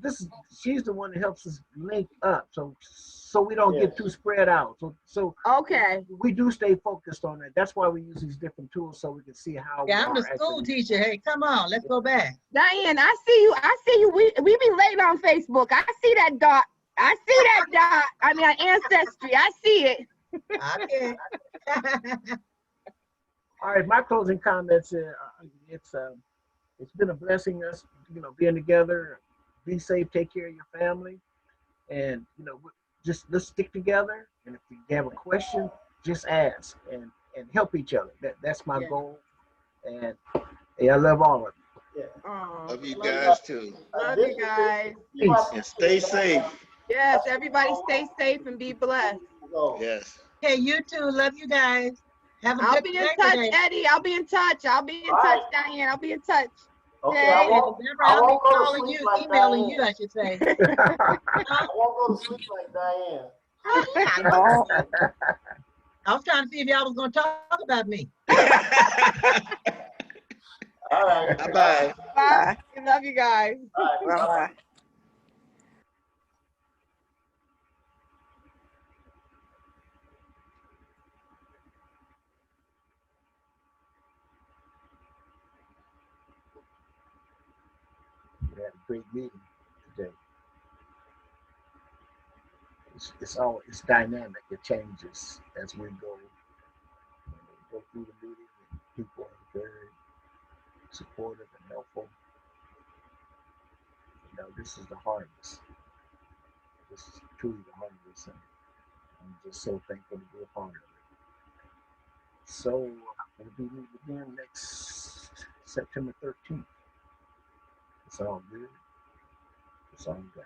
she's the one that helps us link up. So we don't get too spread out. So okay, we do stay focused on that. That's why we use these different tools so we can see how. Yeah, I'm a school teacher. Hey, come on, let's go back. Diane, I see you. We be late on Facebook. I see that dot. I mean, Ancestry. I see it. Okay. All right, my closing comments. It's been a blessing us, being together. Be safe. Take care of your family, and just let's stick together. And if you have a question, just ask and help each other. That's my goal. And I love all of you. Love you guys too. Love you guys. Peace. And stay safe. Yes, everybody stay safe and be blessed. Yes. Okay, you too. Love you guys. Have a I'll good be in touch, Eddie. I'll be in touch. Diane. I'll be in touch. Okay, I won't Deborah, go to calling sleep you, like emailing Diane. you, I should say. I won't go to sleep like Diane. I was trying to see if y'all was going to talk about me. All right. Bye-bye. Bye. Love you guys. All right. Bye-bye. Bye-bye. We had a great meeting today. It's dynamic. It changes as we go through the meeting, and people are very supportive and helpful. You know, this is the harvest. This is truly the harvest, and I'm just so thankful to be a part of it. So we'll be meeting again next September 13th. It's all good. It's all good.